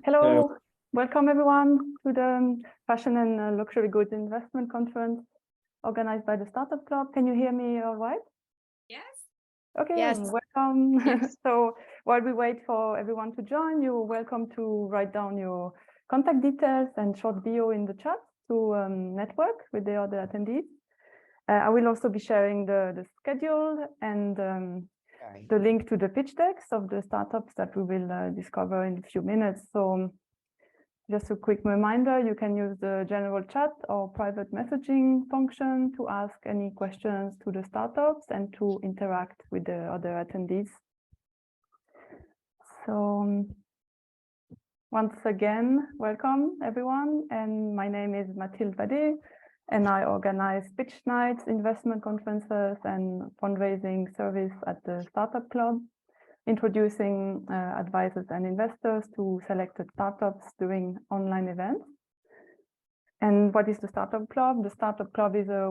Hello, welcome everyone to the Fashion and Luxury Goods Investment Conference organized by the Startup Club. Can you hear me all right? Yes. Okay, yes. Welcome. Yes. So while we wait for everyone to join, you're welcome to write down your contact details and short bio in the chat to network with the other attendees. I will also be sharing the schedule and the link to the pitch decks of the startups that we will discover in a few minutes. So just a quick reminder, you can use the general chat or private messaging function to ask any questions to the startups and to interact with the other attendees. So once again, welcome everyone. And my name is Mathilde Badé, and I organize pitch nights, investment conferences, and fundraising service at the Startup Club, introducing advisors and investors to selected startups during online events. And what is the Startup Club? The Startup Club is a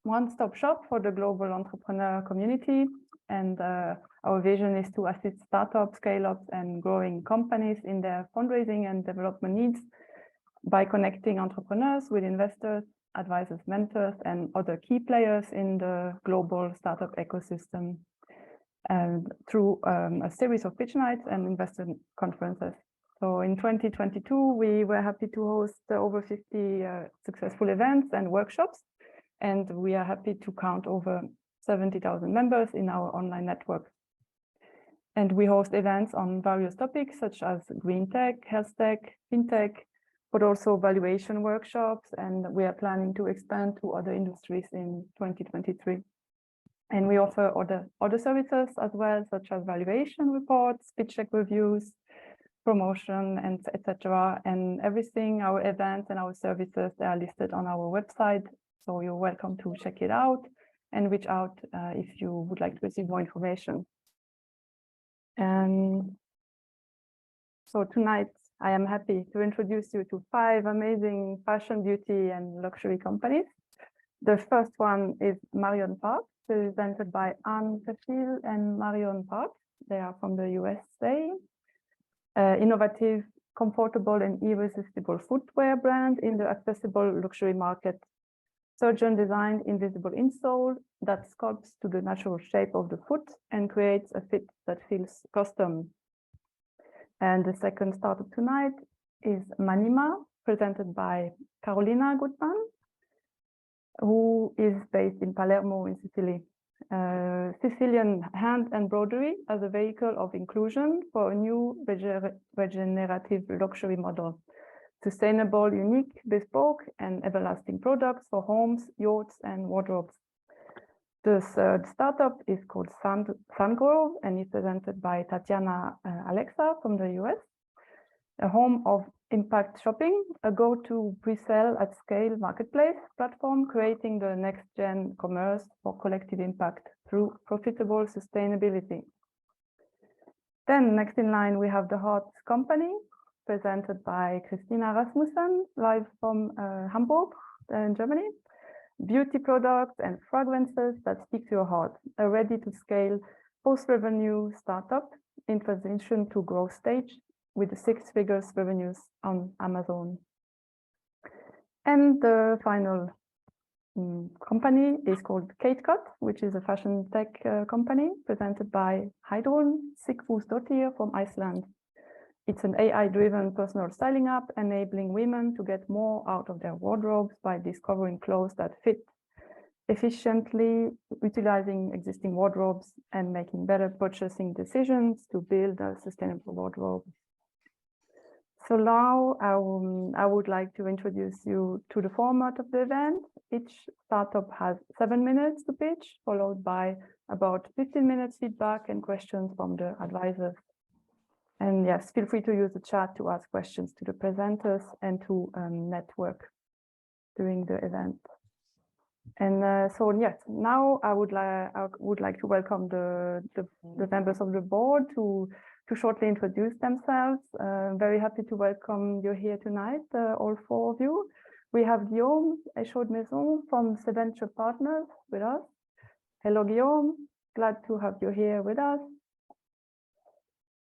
one-stop shop for the global entrepreneur community. And our vision is to assist startups, scale-ups, and growing companies in their fundraising and development needs by connecting entrepreneurs with investors, advisors, mentors, and other key players in the global startup ecosystem, and through a series of pitch nights and investor conferences. So in 2022, we were happy to host over 50 successful events and workshops, and we are happy to count over 70,000 members in our online network. And we host events on various topics such as green tech, health tech, fintech, but also valuation workshops, and we are planning to expand to other industries in 2023. And we offer other services as well, such as valuation reports, pitch deck reviews, promotion, and etc. And everything, our events and our services, they are listed on our website. So you're welcome to check it out and reach out if you would like to receive more information. And so tonight, I am happy to introduce you to 5 amazing fashion, beauty, and luxury companies. The first one is MARION PARKE, presented by Cashill and MARION PARKE. They are from the USA. Innovative, comfortable, and irresistible footwear brand in the accessible luxury market. Surgeon designed invisible insole that sculpts to the natural shape of the foot and creates a fit that feels custom. And the second startup tonight is Manima, presented by Carolina Guthmann, who is based in Palermo in Sicily. Sicilian Hand-Embroidery as a vehicle of inclusion for a new regenerative luxury model. Sustainable, unique, bespoke, and everlasting products for homes, yachts, and wardrobes. The third startup is called SANGROVE and is presented by Tatiana Alexa from the US. A home of impact shopping, a go-to presell-at-scale marketplace platform creating the NextGen Commerce for collective impact through profitable sustainability. Then next in line, we have the Yachts company, presented by Christina Rasmussen, live from Hamburg in Germany. Beauty products and fragrances that speak to your heart, a ready-to-scale post-revenue startup in transition to growth stage with 6-figure revenues on Amazon. And the final company is called Catecut, which is a fashion tech company presented by Heiðrún Ósk Sigfúsdóttir from Iceland. It's an AI-driven personal styling app enabling women to get more out of their wardrobes by discovering clothes that fit efficiently, utilizing existing wardrobes and making better purchasing decisions to build a sustainable wardrobe. So now I would like to introduce you to the format of the event. Each startup has 7 minutes to pitch, followed by about 15 minutes feedback and questions from the advisors. And yes, feel free to use the chat to ask questions to the presenters and to network during the event. And so yes, now I would like to welcome the members of the board to shortly introduce themselves. Very happy to welcome you here tonight, all 4 of you. We have Guillaume Echaud-Maison from Venture Partners with us. Hello, Guillaume. Glad to have you here with us.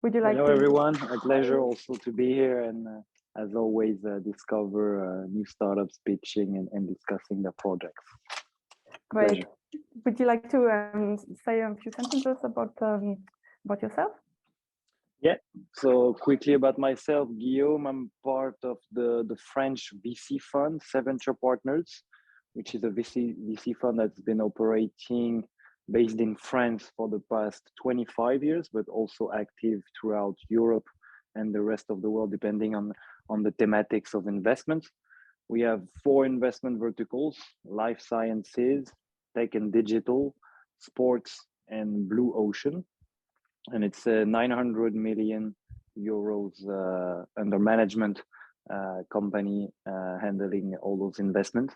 Would you like Hello, to... everyone. A pleasure also to be here and as always, discover new startups pitching and discussing their projects. Great. Pleasure. Would you like to say a few sentences about yourself? Yeah, so quickly about myself, Guillaume, I'm part of the French VC fund, Venture Partners, which is a VC fund that's been operating based in France for the past 25 years, but also active throughout Europe and the rest of the world, depending on the thematics of investments. We have 4 investment verticals: life sciences, tech and digital, sports, and blue ocean. And it's a 900 million euros under management company handling all those investments.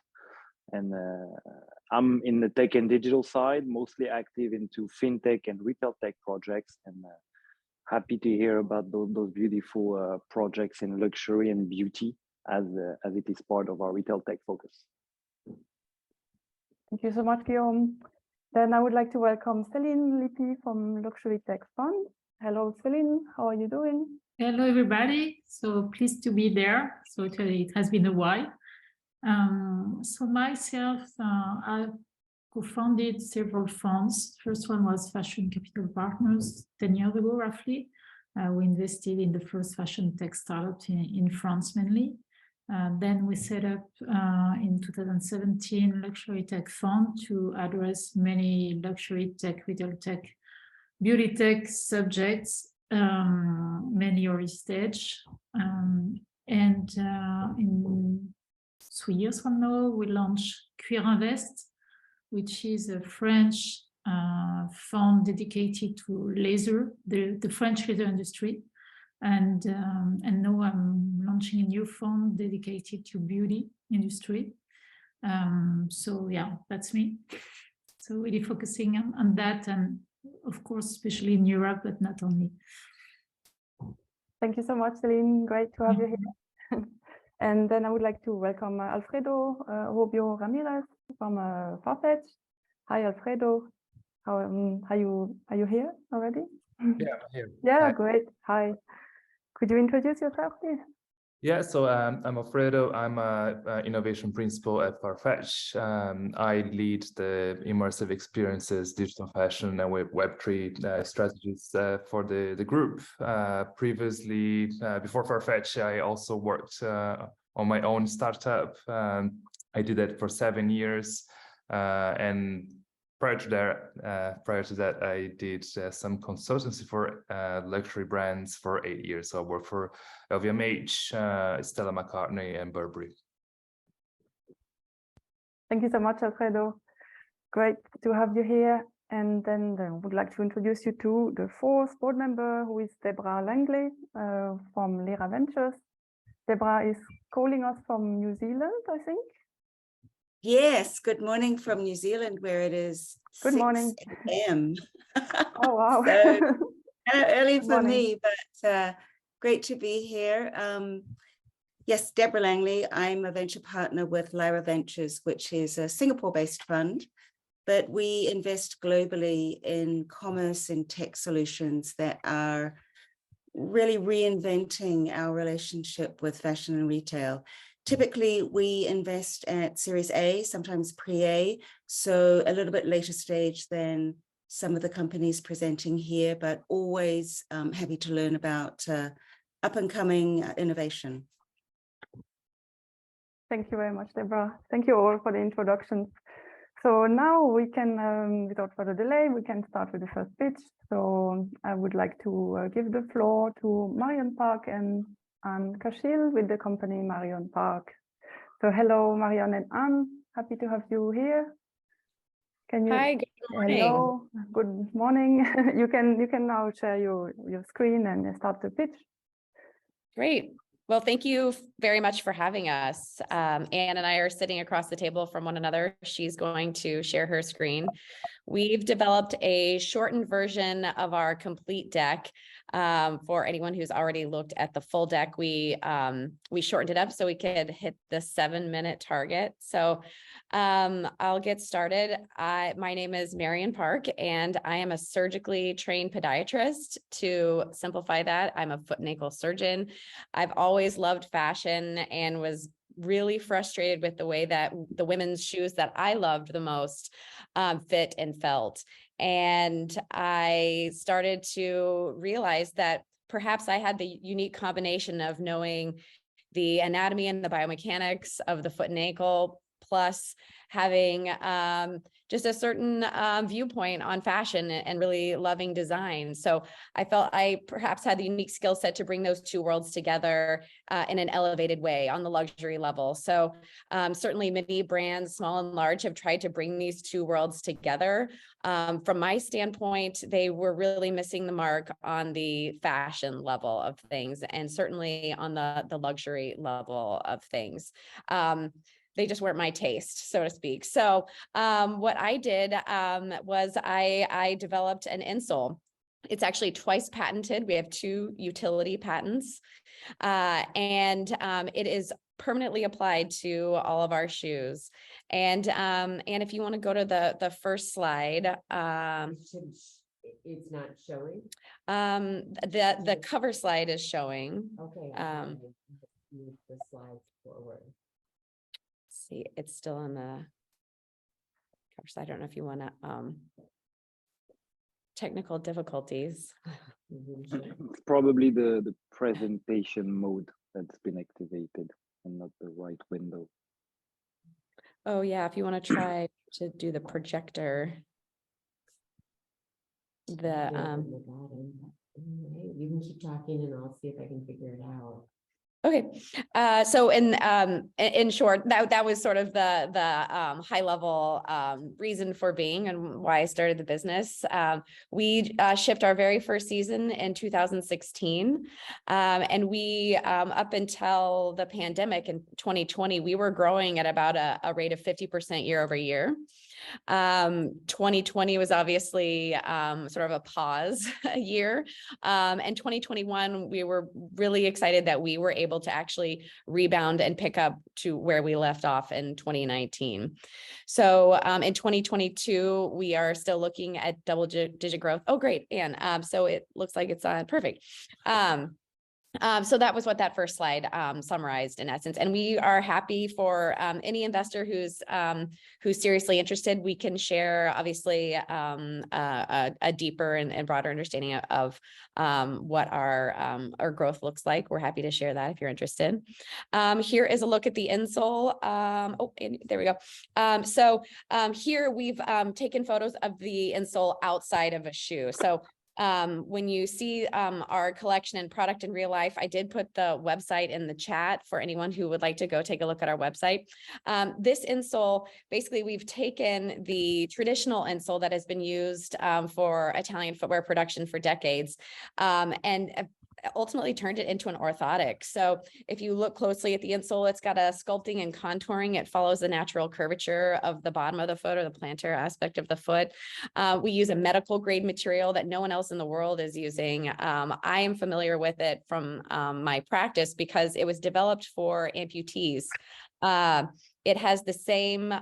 And I'm in the tech and digital side, mostly active into fintech and retail tech projects, and happy to hear about those beautiful projects in luxury and beauty as it is part of our retail tech focus. Thank you so much, Guillaume. Then I would like to welcome Céline Lippi from Luxury Tech Fund. Hello, Céline. How are you doing? Hello, everybody. So pleased to be there. So it has been a while. So myself, I co-founded several funds. First one was Fashion Capital Partners 10 years ago, roughly. We invested in the first fashion tech startup in France mainly. Then we set up in 2017 Luxury Tech Fund to address many luxury tech, retail tech, beauty tech subjects, many early stage. And in 3 years from now, we launched Cuir Invest, which is a French fund dedicated to leather, the French leather industry. And now I'm launching a new fund dedicated to beauty industry. So yeah, that's me. So really focusing on that, and of course, especially in Europe, but not only. Thank you so much, Céline. Great to have you here. And then I would like to welcome Alfredo Rubio Ramirez from Farfetch. Hi, Alfredo. Are you here already? Yeah, I'm here. Yeah, Hi. great. Hi. Could you introduce yourself, please? Yeah, so I'm Alfredo. I'm an innovation principal at Farfetch. I lead the immersive experiences, digital fashion, and Web3 strategies for the group. Previously, before Farfetch, I also worked on my own startup. I did that for 7 years, and prior to that, I did some consultancy for luxury brands for 8 years. So I worked for LVMH, Stella McCartney, and Burberry. Thank you so much, Alfredo. Great to have you here. And then I would like to introduce you to the 4th board member, who is Deborah Langley from Lyra Ventures. Deborah is calling us from New Zealand, I think. Yes, good morning from New Zealand, where it is Good 6 morning. a.m. Oh, wow. So early Good for morning. me, but great to be here. Yes, Deborah Langley. I'm a venture partner with Lyra Ventures, which is a Singapore-based fund, but we invest globally in commerce and tech solutions that are really reinventing our relationship with fashion and retail. Typically, we invest at Series A, sometimes pre-A, so a little bit later stage than some of the companies presenting here, but always happy to learn about up-and-coming innovation. Thank you very much, Deborah. Thank you all for the introduction. So now we can, without further delay, we can start with the first pitch. So I would like to give the floor to Marion Parke and Cashill with the company Marion Parke. So hello, Marion and Anne. Happy to have you here. Can you? Hi, good morning. Hello, good morning. You can now share your screen and start the pitch. Great. Well, thank you very much for having us. Anne and I are sitting across the table from one another. She's going to share her screen. We've developed a shortened version of our complete deck. For anyone who's already looked at the full deck, we shortened it up so we could hit the 7-minute target. So I'll get started. My name is Marion Parke, and I am a surgically trained podiatrist. To simplify that, I'm a foot and ankle surgeon. I've always loved fashion and was really frustrated with the way that the women's shoes that I loved the most fit and felt. And I started to realize that perhaps I had the unique combination of knowing the anatomy and the biomechanics of the foot and ankle, plus having just a certain viewpoint on fashion and really loving design. So I felt I perhaps had the unique skill set to bring those two worlds together in an elevated way on the luxury level. So certainly many brands, small and large, have tried to bring these two worlds together. From my standpoint, they were really missing the mark on the fashion level of things, and certainly on the luxury level of things. They just weren't my taste, so to speak. So what I did was I developed an insole. It's actually twice patented. We have 2 utility patents, and it is permanently applied to all of our shoes. And if you want to go to the first slide, it's not showing. The cover slide is showing. Okay. Move the slides forward. See, it's still on the cover slide. I don't know if you want to technical difficulties. It's probably the presentation mode that's been activated and not the right window. Oh yeah, if you want to try to do the projector. You can keep talking and I'll see if I can figure it out. Okay, so in short, that was sort of the high level reason for being and why I started the business. We shipped our very first season in 2016, and we up until the pandemic in 2020, we were growing at about a rate of 50% year over year. 2020 was obviously sort of a pause year, and 2021 we were really excited that we were able to actually rebound and pick up to where we left off in 2019. So in 2022 we are still looking at double-digit growth. Oh great, and so it looks like it's on perfect. So that was what that first slide summarized in essence. And we are happy for any investor who's seriously interested. We can share obviously a deeper and broader understanding of what our growth looks like. We're happy to share that if you're interested. Here is a look at the insole. Oh, and there we go. So here we've taken photos of the insole outside of a shoe. So when you see our collection and product in real life, I did put the website in the chat for anyone who would like to go take a look at our website. This insole, basically we've taken the traditional insole that has been used for Italian footwear production for decades, and ultimately turned it into an orthotic. So if you look closely at the insole, it's got a sculpting and contouring. It follows the natural curvature of the bottom of the foot or the plantar aspect of the foot. We use a medical grade material that no one else in the world is using. I am familiar with it from my practice because it was developed for amputees. It has the same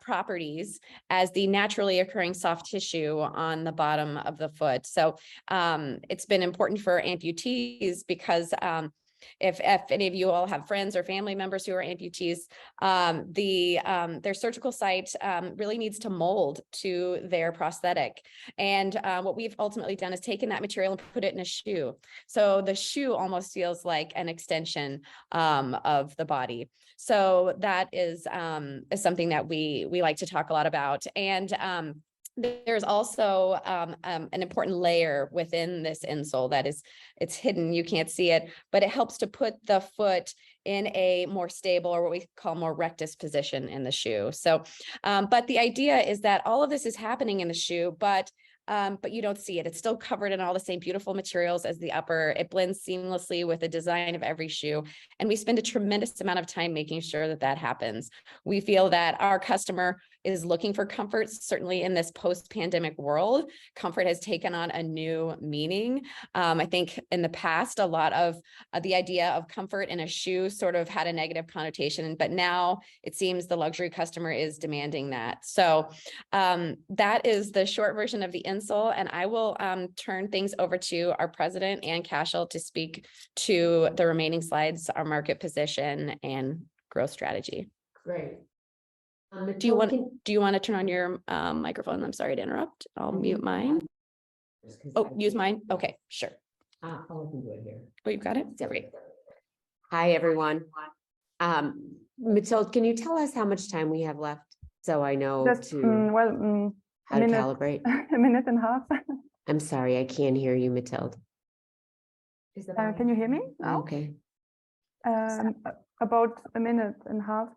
properties as the naturally occurring soft tissue on the bottom of the foot. So it's been important for amputees because if any of you all have friends or family members who are amputees, their surgical site really needs to mold to their prosthetic. And what we've ultimately done is taken that material and put it in a shoe. So the shoe almost feels like an extension of the body. So that is something that we like to talk a lot about. And there's also an important layer within this insole that it's hidden, you can't see it, but it helps to put the foot in a more stable, or what we call more rectus position in the shoe. So, but the idea is that all of this is happening in the shoe, but you don't see it. It's still covered in all the same beautiful materials as the upper. It blends seamlessly with the design of every shoe. And we spend a tremendous amount of time making sure that that happens. We feel that our customer is looking for comfort. Certainly in this post-pandemic world, comfort has taken on a new meaning. I think in the past, a lot of the idea of comfort in a shoe sort of had a negative connotation, but now it seems the luxury customer is demanding that. So that is the short version of the insole, and I will turn things over to our president, Ann Cashill, to speak to the remaining slides, our market position and growth strategy. Great. Do you want to turn on your microphone? I'm sorry to interrupt. I'll mute mine. Oh, use mine. Okay, sure. I'll let you do it here. Oh, you've got it. Great. Hi, everyone. Mathilde, can you tell us how much time we have left? So I know Just, how to calibrate. A minute and a half. I'm sorry, I can't hear you, Mathilde. Can you hear me now? Okay. About a minute and a half.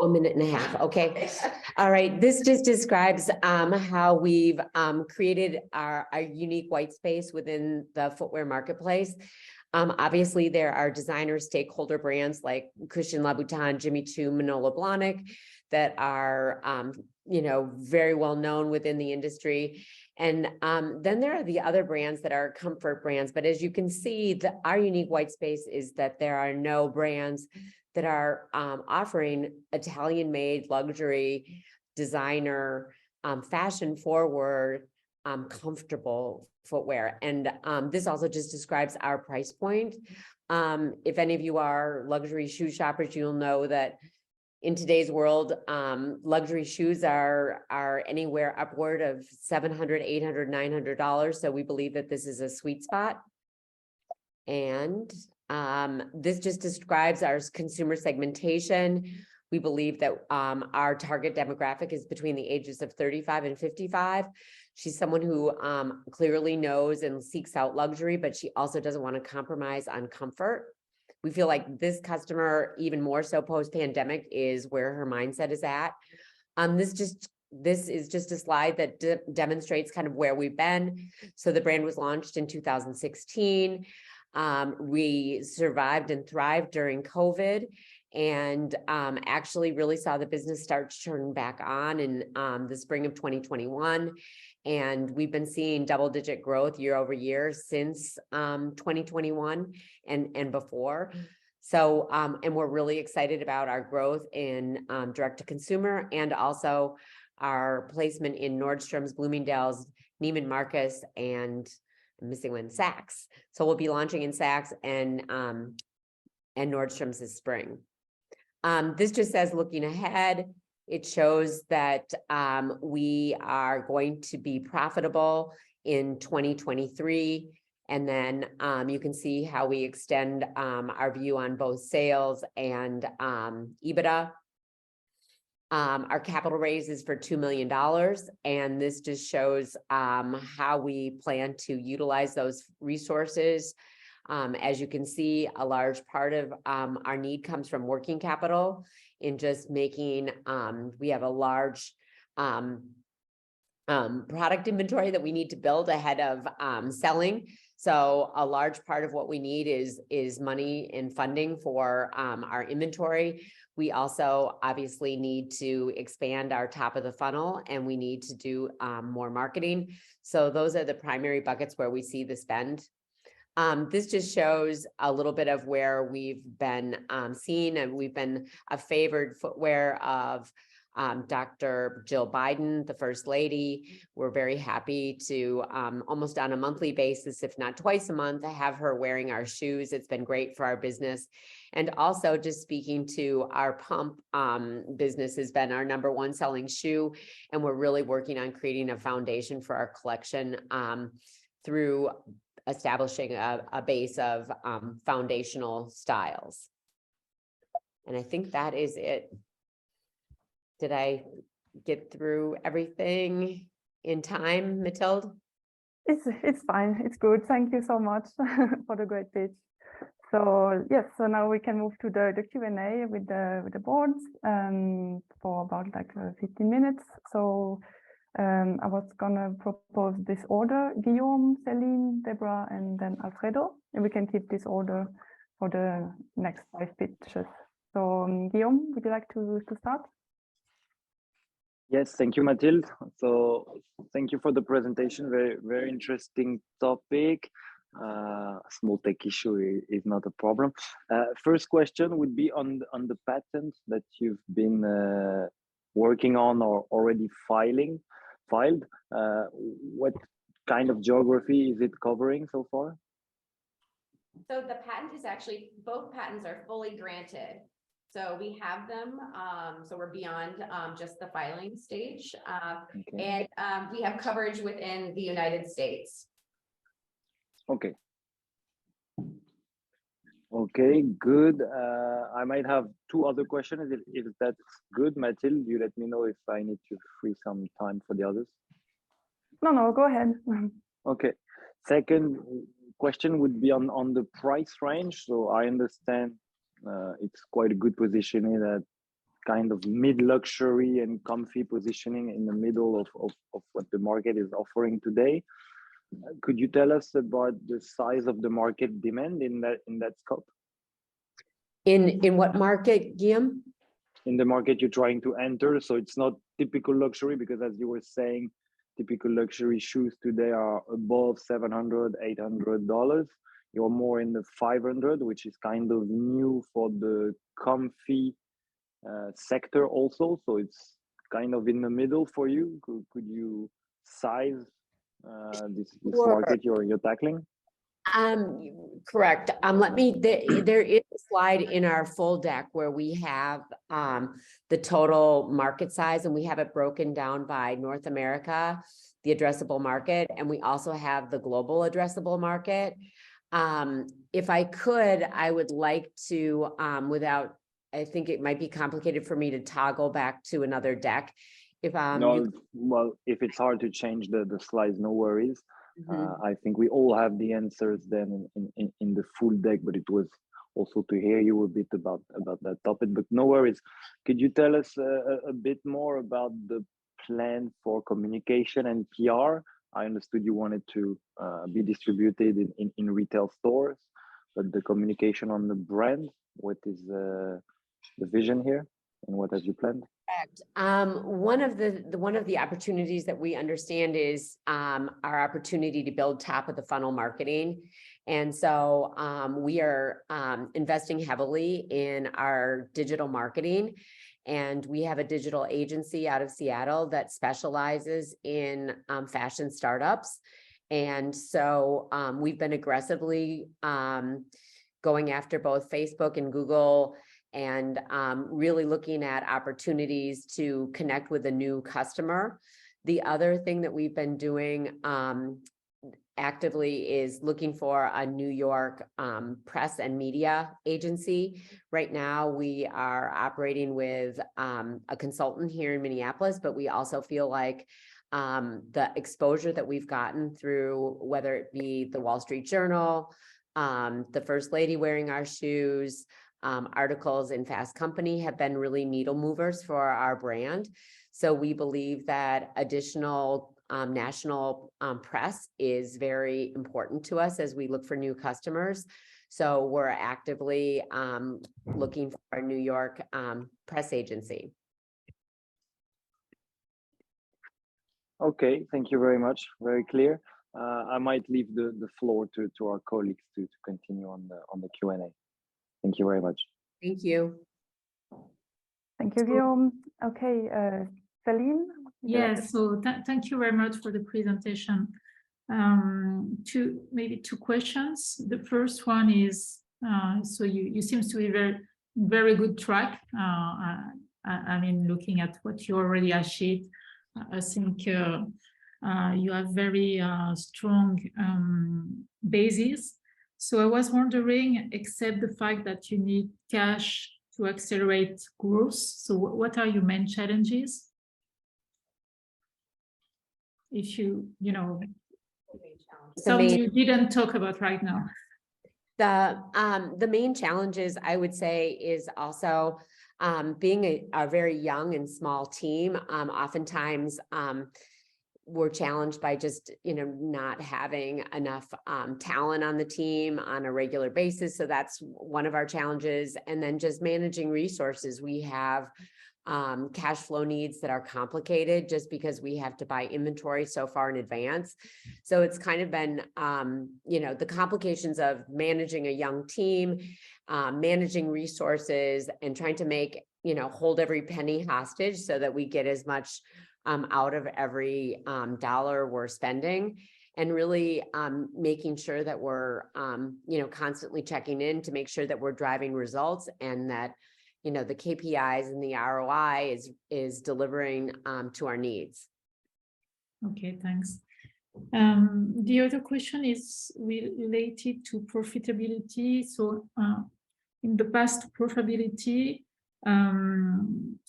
A minute and a half. Okay. All right. This just describes how we've created our unique white space within the footwear marketplace. Obviously, there are designer stakeholder brands like Christian Louboutin, Jimmy Choo, Manolo Blahnik that are very well known within the industry. And then there are the other brands that are comfort brands. But as you can see, our unique white space is that there are no brands that are offering Italian-made luxury designer, fashion-forward, comfortable footwear. And this also just describes our price point. If any of you are luxury shoe shoppers, you'll know that in today's world, luxury shoes are anywhere upward of $700, $800, $900. So we believe that this is a sweet spot. And this just describes our consumer segmentation. We believe that our target demographic is between the ages of 35 and 55. She's someone who clearly knows and seeks out luxury, but she also doesn't want to compromise on comfort. We feel like this customer, even more so post-pandemic, is where her mindset is at. This is just a slide that demonstrates kind of where we've been. So the brand was launched in 2016. We survived and thrived during COVID, and actually really saw the business start to turn back on in the spring of 2021. And we've been seeing double-digit growth year over year since 2021 and before. So, and we're really excited about our growth in direct-to-consumer and also our placement in Nordstrom's, Bloomingdale's, Neiman Marcus, and I'm missing one, Saks. So we'll be launching in Saks and Nordstrom's this spring. This just says looking ahead. It shows that we are going to be profitable in 2023. And then you can see how we extend our view on both sales and EBITDA. Our capital raise is for $2 million. And this just shows how we plan to utilize those resources. As you can see, a large part of our need comes from working capital in just making, we have a large product inventory that we need to build ahead of selling. So a large part of what we need is money and funding for our inventory. We also obviously need to expand our top of the funnel, and we need to do more marketing. So those are the primary buckets where we see the spend. This just shows a little bit of where we've been seen, and we've been a favored footwear of Dr. Jill Biden, the First Lady. We're very happy to almost on a monthly basis, if not twice a month, have her wearing our shoes. It's been great for our business. And also just speaking to our pump business has been our #1 selling shoe. And we're really working on creating a foundation for our collection through establishing a base of foundational styles. And I think that is it. Did I get through everything in time, Mathilde? It's fine. It's good. Thank you so much for the great pitch. So yes, so now we can move to the Q&A with the boards for about like 15 minutes. So I was gonna propose this order: Guillaume, Celine, Deborah, and then Alfredo. And we can keep this order for the next 5 pitches. So Guillaume, would you like to start? Yes, thank you, Mathilde. So thank you for the presentation. Very, very interesting topic. Small tech issue is not a problem. First question would be on the patent that you've been working on or already filed. What kind of geography is it covering so far? So the patent is actually, both patents are fully granted. So we have them, so we're beyond just the filing stage. Okay. And we have coverage within the United States. Okay. Okay, good. I might have two other questions. If that's good, Mathilde, you let me know if I need to free some time for the others. No, go ahead. Okay. Second question would be on the price range. So I understand it's quite a good positioning, that kind of mid-luxury and comfy positioning in the middle of what the market is offering today. Could you tell us about the size of the market demand in that scope? In what market, Guillaume? In the market you're trying to enter. So it's not typical luxury, because as you were saying, typical luxury shoes today are above $700, $800. You're more in the 500, which is kind of new for the comfy sector also. So it's kind of in the middle for you. Could you size this market you're tackling? Correct. There is a slide in our full deck where we have the total market size, and we have it broken down by North America, the addressable market, and we also have the global addressable market. If I could, I would like to, I think it might be complicated for me to toggle back to another deck. Well, if it's hard to change the slides, no worries. I think we all have the answers then in the full deck, but it was also to hear you a bit about that topic, but no worries. Could you tell us a bit more about the plan for communication and PR? I understood you wanted to be distributed in retail stores, but the communication on the brand, what is the vision here and what have you planned? Correct. One of the opportunities that we understand is our opportunity to build top of the funnel marketing. And so we are investing heavily in our digital marketing. And we have a digital agency out of Seattle that specializes in fashion startups. And so we've been aggressively going after both Facebook and Google, and really looking at opportunities to connect with a new customer. The other thing that we've been doing actively is looking for a New York press and media agency. Right now, we are operating with a consultant here in Minneapolis, but we also feel like the exposure that we've gotten through, whether it be the Wall Street Journal, the First Lady wearing our shoes, articles in Fast Company, have been really needle movers for our brand. So we believe that additional national press is very important to us as we look for new customers. So we're actively looking for a New York press agency. Okay, thank you very much. Very clear. I might leave the floor to our colleagues to continue on the Q&A. Thank you very much. Thank you. Thank you, Guillaume. Okay, Celine? Yes, so thank you very much for the presentation. Maybe two questions. The first one is, so you seem to be very good track. I mean, looking at what you already achieved, I think you have very strong basis. So I was wondering, except the fact that you need cash to accelerate growth, so what are your main challenges? If you you didn't talk about right now. The main challenges, I would say, is also being a very young and small team. Oftentimes we're challenged by just not having enough talent on the team on a regular basis. So that's one of our challenges. And then just managing resources. We have cash flow needs that are complicated just because we have to buy inventory so far in advance. So it's kind of been, the complications of managing a young team, managing resources, and trying to make, hold every penny hostage so that we get as much out of every dollar we're spending, and really making sure that we're, constantly checking in to make sure that we're driving results, and that, the KPIs and the ROI is delivering to our needs. Okay, thanks. The other question is related to profitability. So in the past, profitability,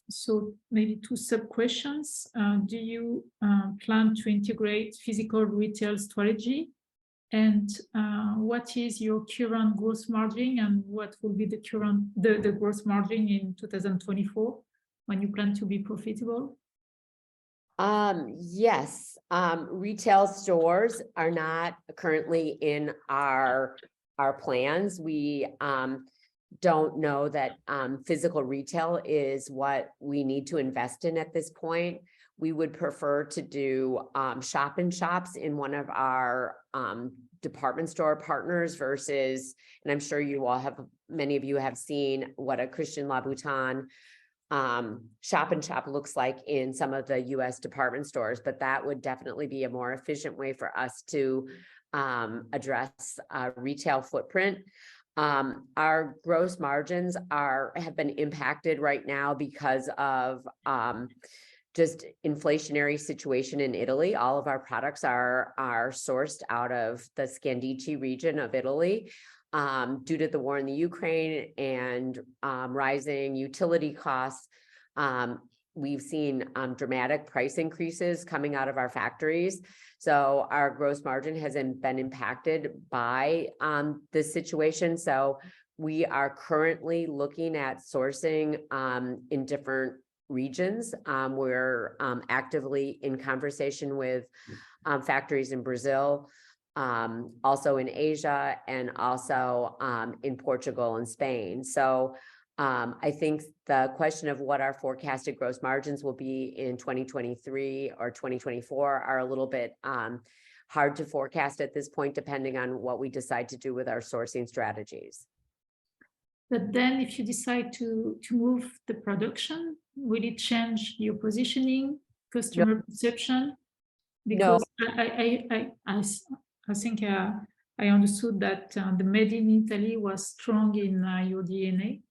so maybe two sub questions. Do you plan to integrate physical retail strategy? And what is your current gross margin, and what will be the gross margin in 2024 when you plan to be profitable? Yes, retail stores are not currently in our plans. We don't know that physical retail is what we need to invest in at this point. We would prefer to do shop in shops in one of our department store partners versus, and I'm sure you all have, many of you have seen what a Christian Louboutin shop in shop looks like in some of the US department stores, but that would definitely be a more efficient way for us to address retail footprint. Our gross margins have been impacted right now because of just inflationary situation in Italy. All of our products are sourced out of the Scandicci region of Italy. Due to the war in the Ukraine and rising utility costs, we've seen dramatic price increases coming out of our factories. So our gross margin has been impacted by this situation. So we are currently looking at sourcing in different regions. We're actively in conversation with factories in Brazil, also in Asia, and also in Portugal and Spain. So I think the question of what our forecasted gross margins will be in 2023 or 2024 are a little bit hard to forecast at this point, depending on what we decide to do with our sourcing strategies. But then if you decide to move the production, will it change your positioning, customer perception? Because I think I understood that the made in Italy was strong in your DNA.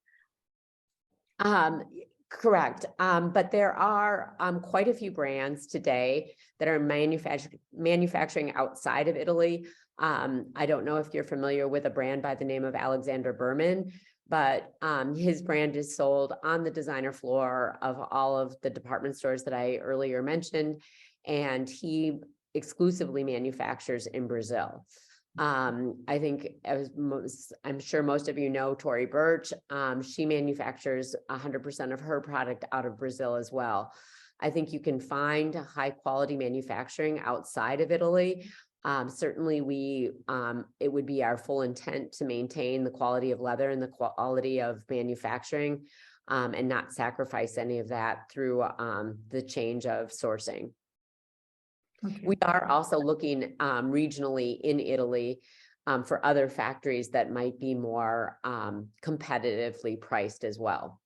Correct. But there are quite a few brands today that are manufacturing outside of Italy. I don't know if you're familiar with a brand by the name of Alexander Berman, but his brand is sold on the designer floor of all of the department stores that I earlier mentioned, and he exclusively manufactures in Brazil. I think, I'm sure most of you know Tory Burch. She manufactures 100% of her product out of Brazil as well. I think you can find high quality manufacturing outside of Italy. Certainly it would be our full intent to maintain the quality of leather and the quality of manufacturing, and not sacrifice any of that through the change of sourcing. Okay. We are also looking regionally in Italy for other factories that might be more competitively priced as well.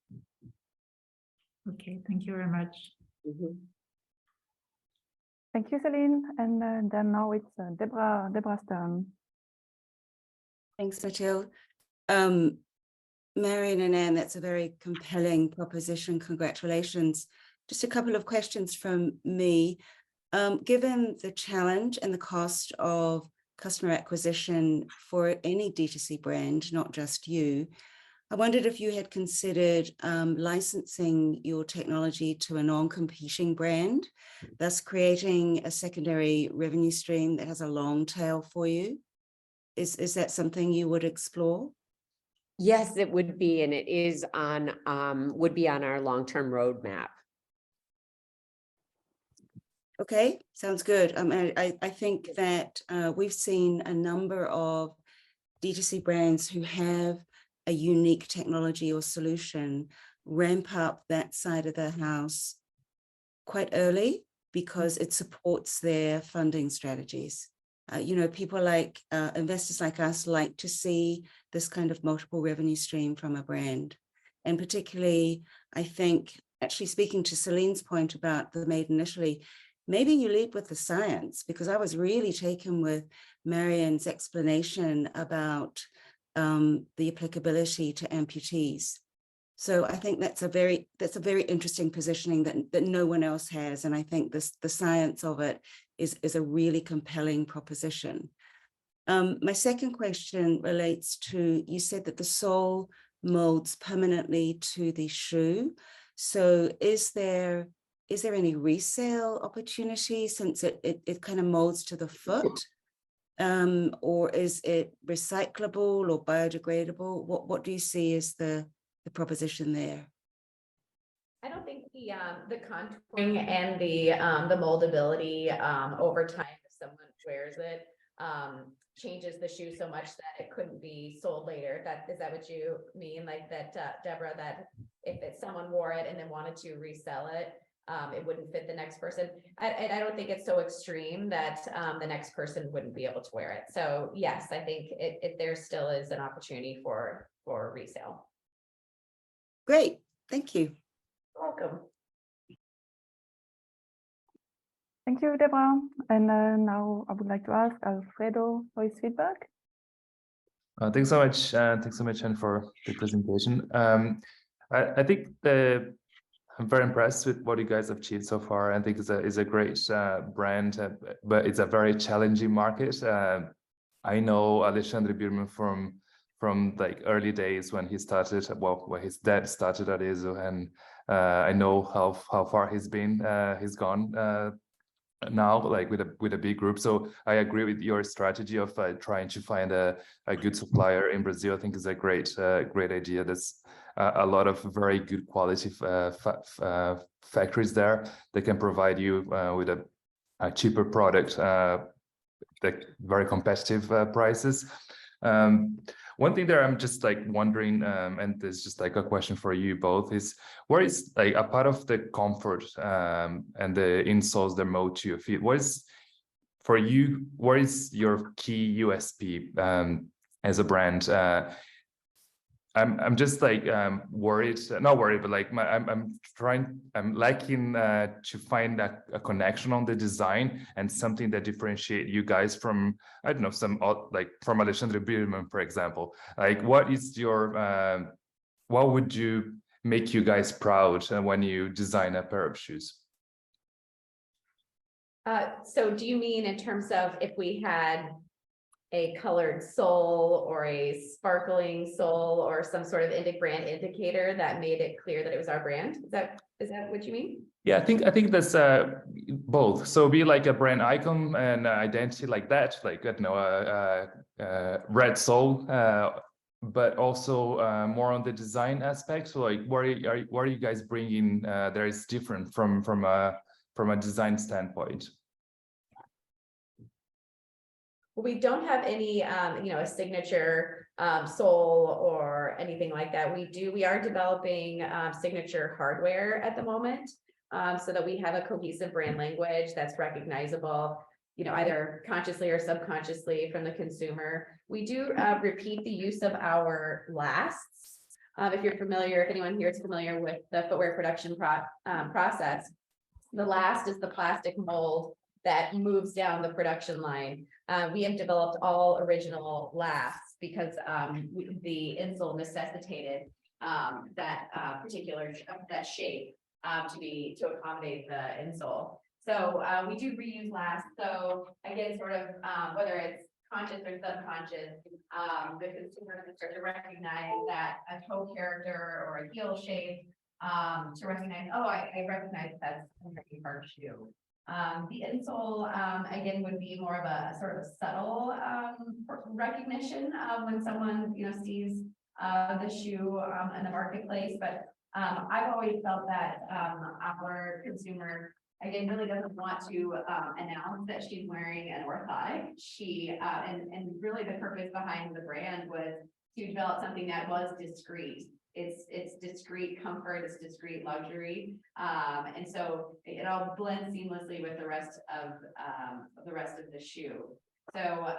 Okay, thank you very much. Mm-hmm. Thank you, Celine. And then now it's Deborah's turn. Thanks, Mathilde. Marion and Anne, that's a very compelling proposition. Congratulations. Just a couple of questions from me. Given the challenge and the cost of customer acquisition for any D2C brand, not just you, I wondered if you had considered licensing your technology to a non-competing brand, thus creating a secondary revenue stream that has a long tail for you. Is that something you would explore? Yes, it would be, and it is would be on our long-term roadmap. Okay, sounds good. I think that we've seen a number of D2C brands who have a unique technology or solution, ramp up that side of the house quite early because it supports their funding strategies. You know, people like investors like us like to see this kind of multiple revenue stream from a brand. And particularly, I think, actually speaking to Celine's point about the Made in Italy, maybe you lead with the science, because I was really taken with Marion's explanation about the applicability to amputees. So I think that's a very interesting positioning that no one else has. And I think the science of it is a really compelling proposition. My second question relates to, you said that the sole molds permanently to the shoe. So is there any resale opportunity since it kind of molds to the foot? Or is it recyclable or biodegradable? What do you see as the proposition there? I don't think the contouring and the moldability over time, if someone wears it, changes the shoe so much that it couldn't be sold later. Is that what you mean? Like that, Deborah, that if someone wore it and then wanted to resell it, it wouldn't fit the next person. I don't think it's so extreme that the next person wouldn't be able to wear it. So yes, I think there still is an opportunity for resale. Great, thank you. You're welcome. Thank you, Deborah. And now I would like to ask Alfredo for his feedback. Thanks so much. Thanks so much, Anne, for the presentation. I think I'm very impressed with what you guys have achieved so far. I think it's a great brand, but it's a very challenging market. I know Alexandre Birman from like early days when he started, well, when his dad started at ESO, and I know how far he's gone now, like with a big group. So I agree with your strategy of trying to find a good supplier in Brazil. I think is a great idea. There's a lot of very good quality factories there that can provide you with a cheaper product, like very competitive prices. One thing that I'm just like wondering, and there's just like a question for you both, is where is like a part of the comfort and the insoles that mold to your feet? What is for you? What is your key USP as a brand? I'm just like worried, not worried, but like I'm liking to find a connection on the design and something that differentiate you guys from, I don't know, like from Alexandre Birman, for example. Like what is your, what would you make you guys proud when you design a pair of shoes? So do you mean in terms of if we had a colored sole or a sparkling sole or some sort of brand indicator that made it clear that it was our brand? Is that what you mean? Yeah, I think that's both. So be like a brand icon and identity like that, like, I don't know, red sole, but also more on the design aspect. So like, what are you guys bringing that is different from a design standpoint? We don't have any, a signature sole or anything like that. We are developing signature hardware at the moment, so that we have a cohesive brand language that's recognizable, either consciously or subconsciously from the consumer. We do repeat the use of our lasts. If anyone here is familiar with the footwear production process, the last is the plastic mold that moves down the production line. We have developed all original lasts because the insole necessitated that particular shape to accommodate the insole. So we do reuse lasts. So again, sort of whether it's conscious or subconscious, the consumer can start to recognize that a toe character or a heel shape to recognize, oh, I recognize that's a MARION Parke shoe. The insole, again, would be more of a sort of subtle recognition when someone, sees the shoe in the marketplace. But I've always felt that our consumer, again, really doesn't want to announce that she's wearing an orthotic. And really the purpose behind the brand was to develop something that was discreet. It's discreet comfort, it's discreet luxury. And so it all blends seamlessly with the rest of the shoe. So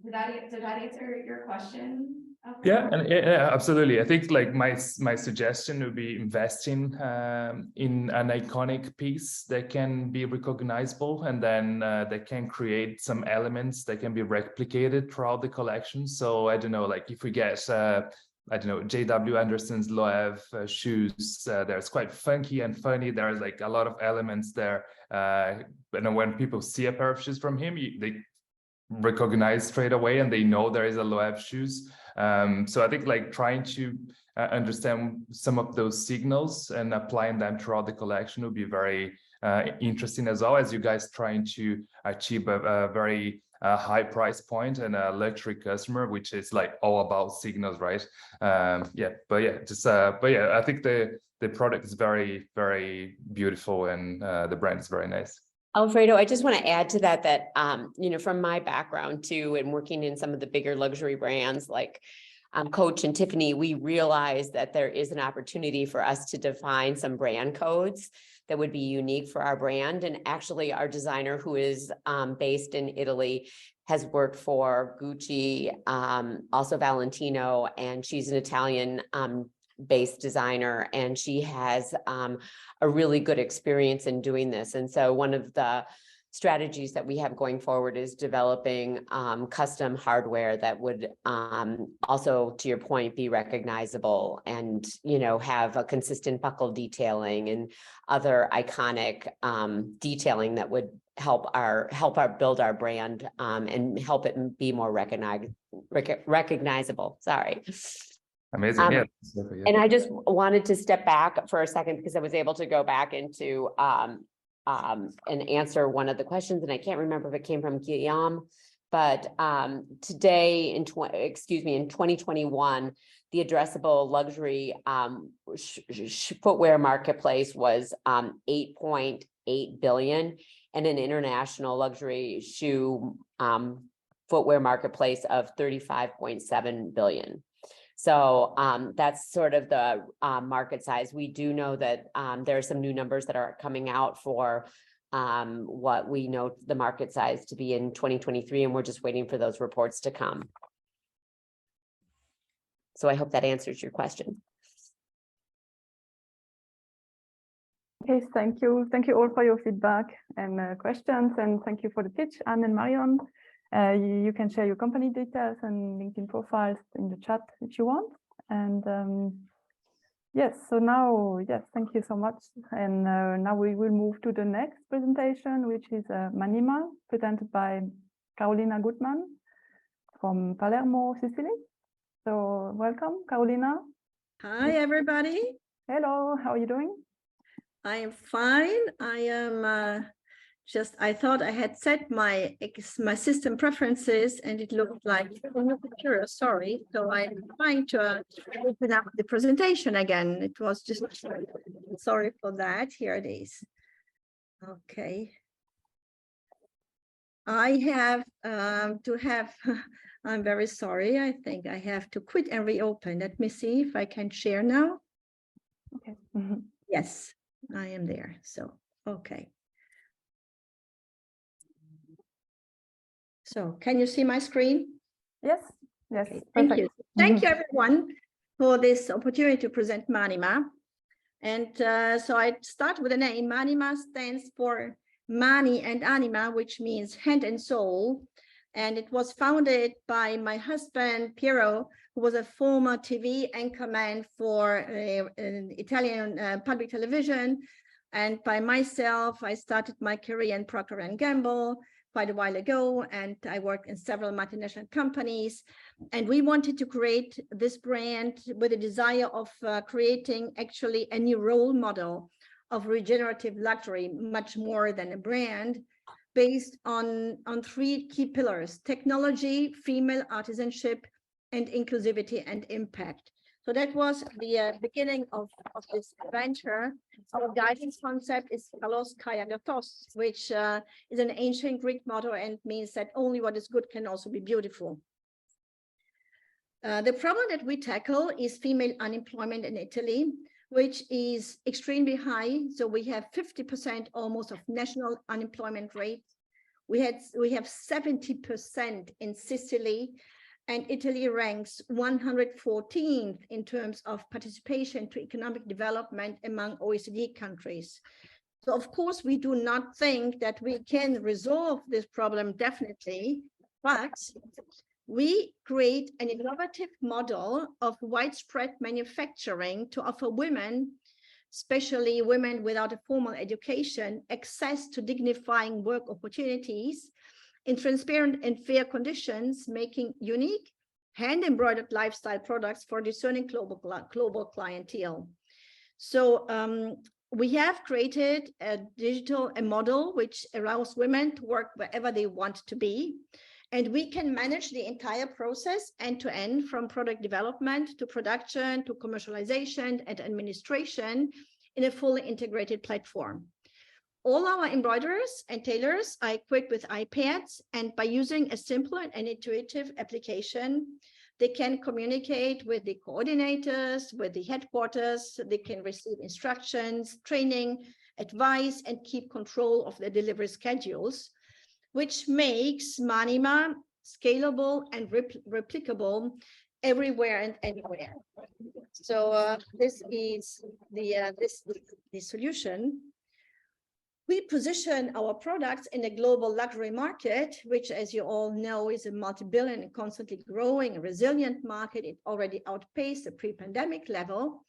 did that answer your question? Yeah, and yeah, absolutely. I think like my suggestion would be investing in an iconic piece that can be recognizable, and then they can create some elements that can be replicated throughout the collection. So I don't know, like if we get I don't know, J.W. Anderson's Loewe shoes, there's quite funky and funny. There's like a lot of elements there. And when people see a pair of shoes from him, they recognize straight away and they know there is a Loewe shoes. So I think like trying to understand some of those signals and applying them throughout the collection would be very interesting, as well as you guys trying to achieve a very high price point and a luxury customer, which is like all about signals, right? I think the product is very, very beautiful, and the brand is very nice. Alfredo, I just want to add to that, you know, from my background too, and working in some of the bigger luxury brands like Coach and Tiffany, we realized that there is an opportunity for us to define some brand codes that would be unique for our brand. And actually our designer, who is based in Italy, has worked for Gucci, also Valentino, and she's an Italian based designer, and she has a really good experience in doing this. And so one of the strategies that we have going forward is developing custom hardware that would also, to your point, be recognizable and, you know, have a consistent buckle detailing and other iconic detailing that would help our build our brand and help it be more recognizable. Sorry. Amazing. Yeah. And I just wanted to step back for a second because I was able to go back into and answer one of the questions, and I can't remember if it came from Guillaume, but today in 2021, the addressable luxury footwear marketplace was 8.8 billion, and an international luxury shoe footwear marketplace of 35.7 billion. So that's sort of the market size. We do know that there are some new numbers that are coming out for what we know the market size to be in 2023, and we're just waiting for those reports to come. So I hope that answers your question. Okay, thank you. Thank you all for your feedback and questions, and thank you for the pitch, Anne and Marion. You can share your company details and LinkedIn profiles in the chat if you want. And yes, so now, yes, thank you so much. And now we will move to the next presentation, which is Manima, presented by Carolina Guthmann from Palermo, Sicily. So welcome, Carolina. Hi, everybody. Hello, how are you doing? I am fine. I am I thought I had set my system preferences and it looked like sorry. So I'm trying to open up the presentation again. It was just sorry for that. Here it is. Okay. I have I'm very sorry. I think I have to quit and reopen. Let me see if I can share now. Okay. Yes, I am there. So, okay. So can you see my screen? Yes, yes. Okay, thank perfect. you. Thank you, everyone, for this opportunity to present Manima. And so I start with the name. Manima stands for Mani and Anima, which means hand and soul. And it was founded by my husband, Piero, who was a former TV anchorman for Italian public television. And by myself, I started my career in Procter & Gamble quite a while ago, and I worked in several multinational companies. And we wanted to create this brand with a desire of creating actually a new role model of regenerative luxury, much more than a brand, based on three key pillars: technology, female artisanship, and inclusivity and impact. So that was the beginning of this venture. Our guidance concept is kalos kai agathos, which is an ancient Greek motto and means that only what is good can also be beautiful. The problem that we tackle is female unemployment in Italy, which is extremely high. So we have 50% almost of national unemployment rate. We have 70% in Sicily, and Italy ranks 114th in terms of participation to economic development among OECD countries. So of course, we do not think that we can resolve this problem definitely, but we create an innovative model of widespread manufacturing to offer women, especially women without a formal education, access to dignifying work opportunities in transparent and fair conditions, making unique hand-embroidered lifestyle products for discerning global clientele. So we have created a model which allows women to work wherever they want to be. And we can manage the entire process end to end, from product development to production to commercialization and administration in a fully integrated platform. All our embroiderers and tailors are equipped with iPads, and by using a simple and intuitive application, they can communicate with the coordinators, with the headquarters. They can receive instructions, training, advice, and keep control of their delivery schedules, which makes Manima scalable and replicable everywhere and anywhere. So this is the solution. We position our products in a global luxury market, which, as you all know, is a multi-billion and constantly growing, resilient market. It already outpaced the pre-pandemic level.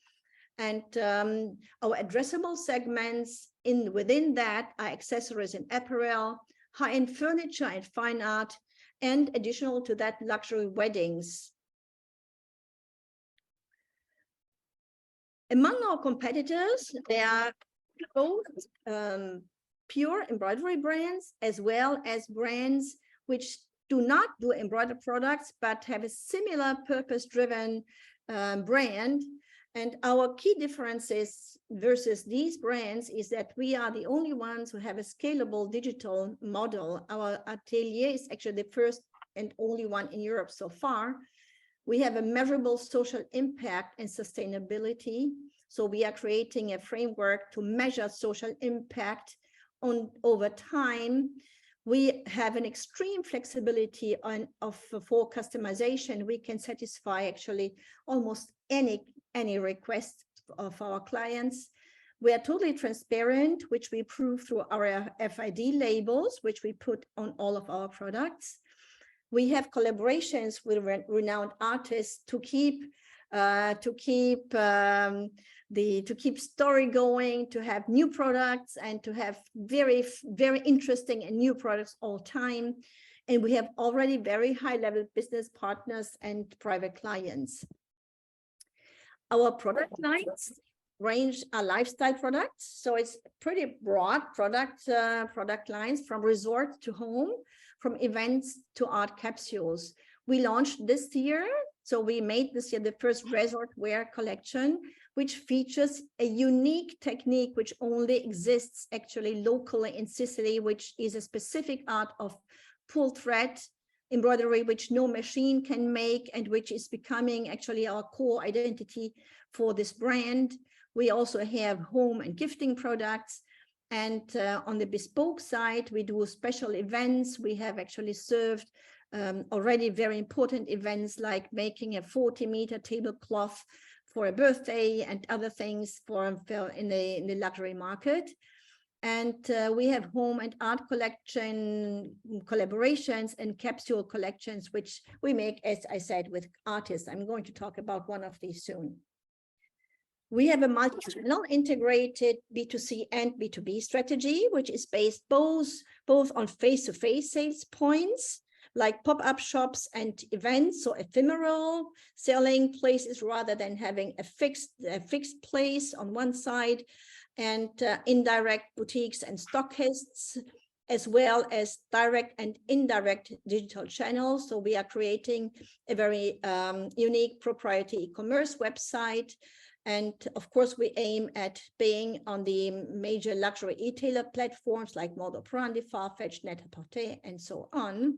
And our addressable segments within that are accessories and apparel, high-end furniture and fine art, and additional to that, luxury weddings. Among our competitors, there are both pure embroidery brands, as well as brands which do not do embroidered products, but have a similar purpose-driven brand. And our key differences versus these brands is that we are the only ones who have a scalable digital model. Our atelier is actually the first and only one in Europe so far. We have a measurable social impact and sustainability. So we are creating a framework to measure social impact over time. We have an extreme flexibility for customization. We can satisfy actually almost any request of our clients. We are totally transparent, which we prove through our FID labels, which we put on all of our products. We have collaborations with renowned artists to keep story going, to have new products, and to have very, very interesting and new products all time. And we have already very high-level business partners and private clients. Our product lines range are lifestyle products, so it's pretty broad product lines, from resort to home, from events to art capsules. We launched this year, so we made this year the first resort wear collection, which features a unique technique which only exists actually locally in Sicily, which is a specific art of pull thread embroidery, which no machine can make, and which is becoming actually our core identity for this brand. We also have home and gifting products. And on the bespoke side, we do special events. We have actually served already very important events like making a 40-meter tablecloth for a birthday and other things in the luxury market. And we have home and art collection collaborations and capsule collections, which we make, as I said, with artists. I'm going to talk about one of these soon. We have a multi-channel integrated B2C and B2B strategy, which is based both on face-to-face sales points, like pop-up shops and events, so ephemeral selling places rather than having a fixed place on one side, and indirect boutiques and stockists, as well as direct and indirect digital channels. So we are creating a very unique proprietary e-commerce website. And of course, we aim at being on the major luxury e-tailer platforms like Modo Prandi, Farfetch, Net-a-Porter, and so on.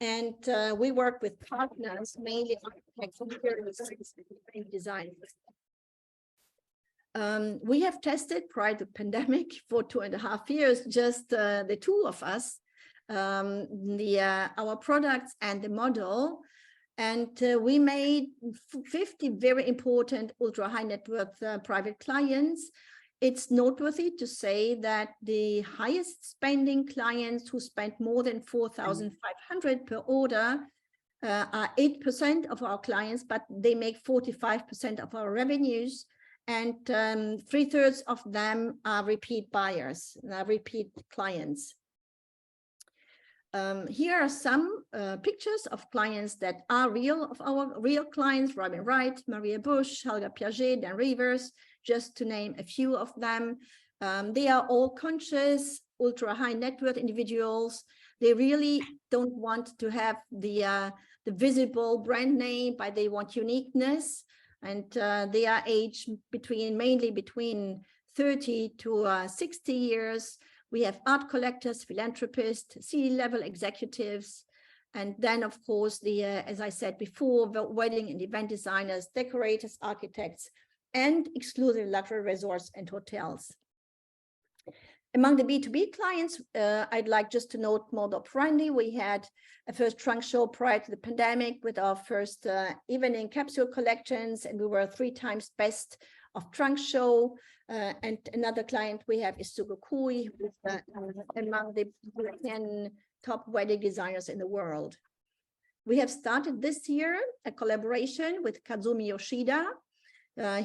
And we work with partners, mainly architects, interior designers. We have tested prior to pandemic for 2.5 years, just the two of us, our products and the model. And we made 50 very important ultra high net worth private clients. It's noteworthy to say that the highest spending clients who spent more than 4,500 per order are 8% of our clients, but they make 45% of our revenues. And 3/3 of them are repeat buyers, repeat clients. Here are some pictures of clients that are real, of our real clients: Robin Wright, Maria Bush, Helga Piaget, Dan Rivers, just to name a few of them. They are all conscious, ultra high net worth individuals. They really don't want to have the visible brand name, but they want uniqueness. And they are aged mainly between 30 to 60 years. We have art collectors, philanthropists, C-level executives, and then, of course, as I said before, the wedding and event designers, decorators, architects, and exclusive luxury resorts and hotels. Among the B2B clients, I'd like just to note modus operandi. We had a first trunk show prior to the pandemic with our first evening capsule collections, and we were 3 times best of trunk show. And another client we have is Sugokui, among the 10 top wedding designers in the world. We have started this year a collaboration with Kazumi Yoshida.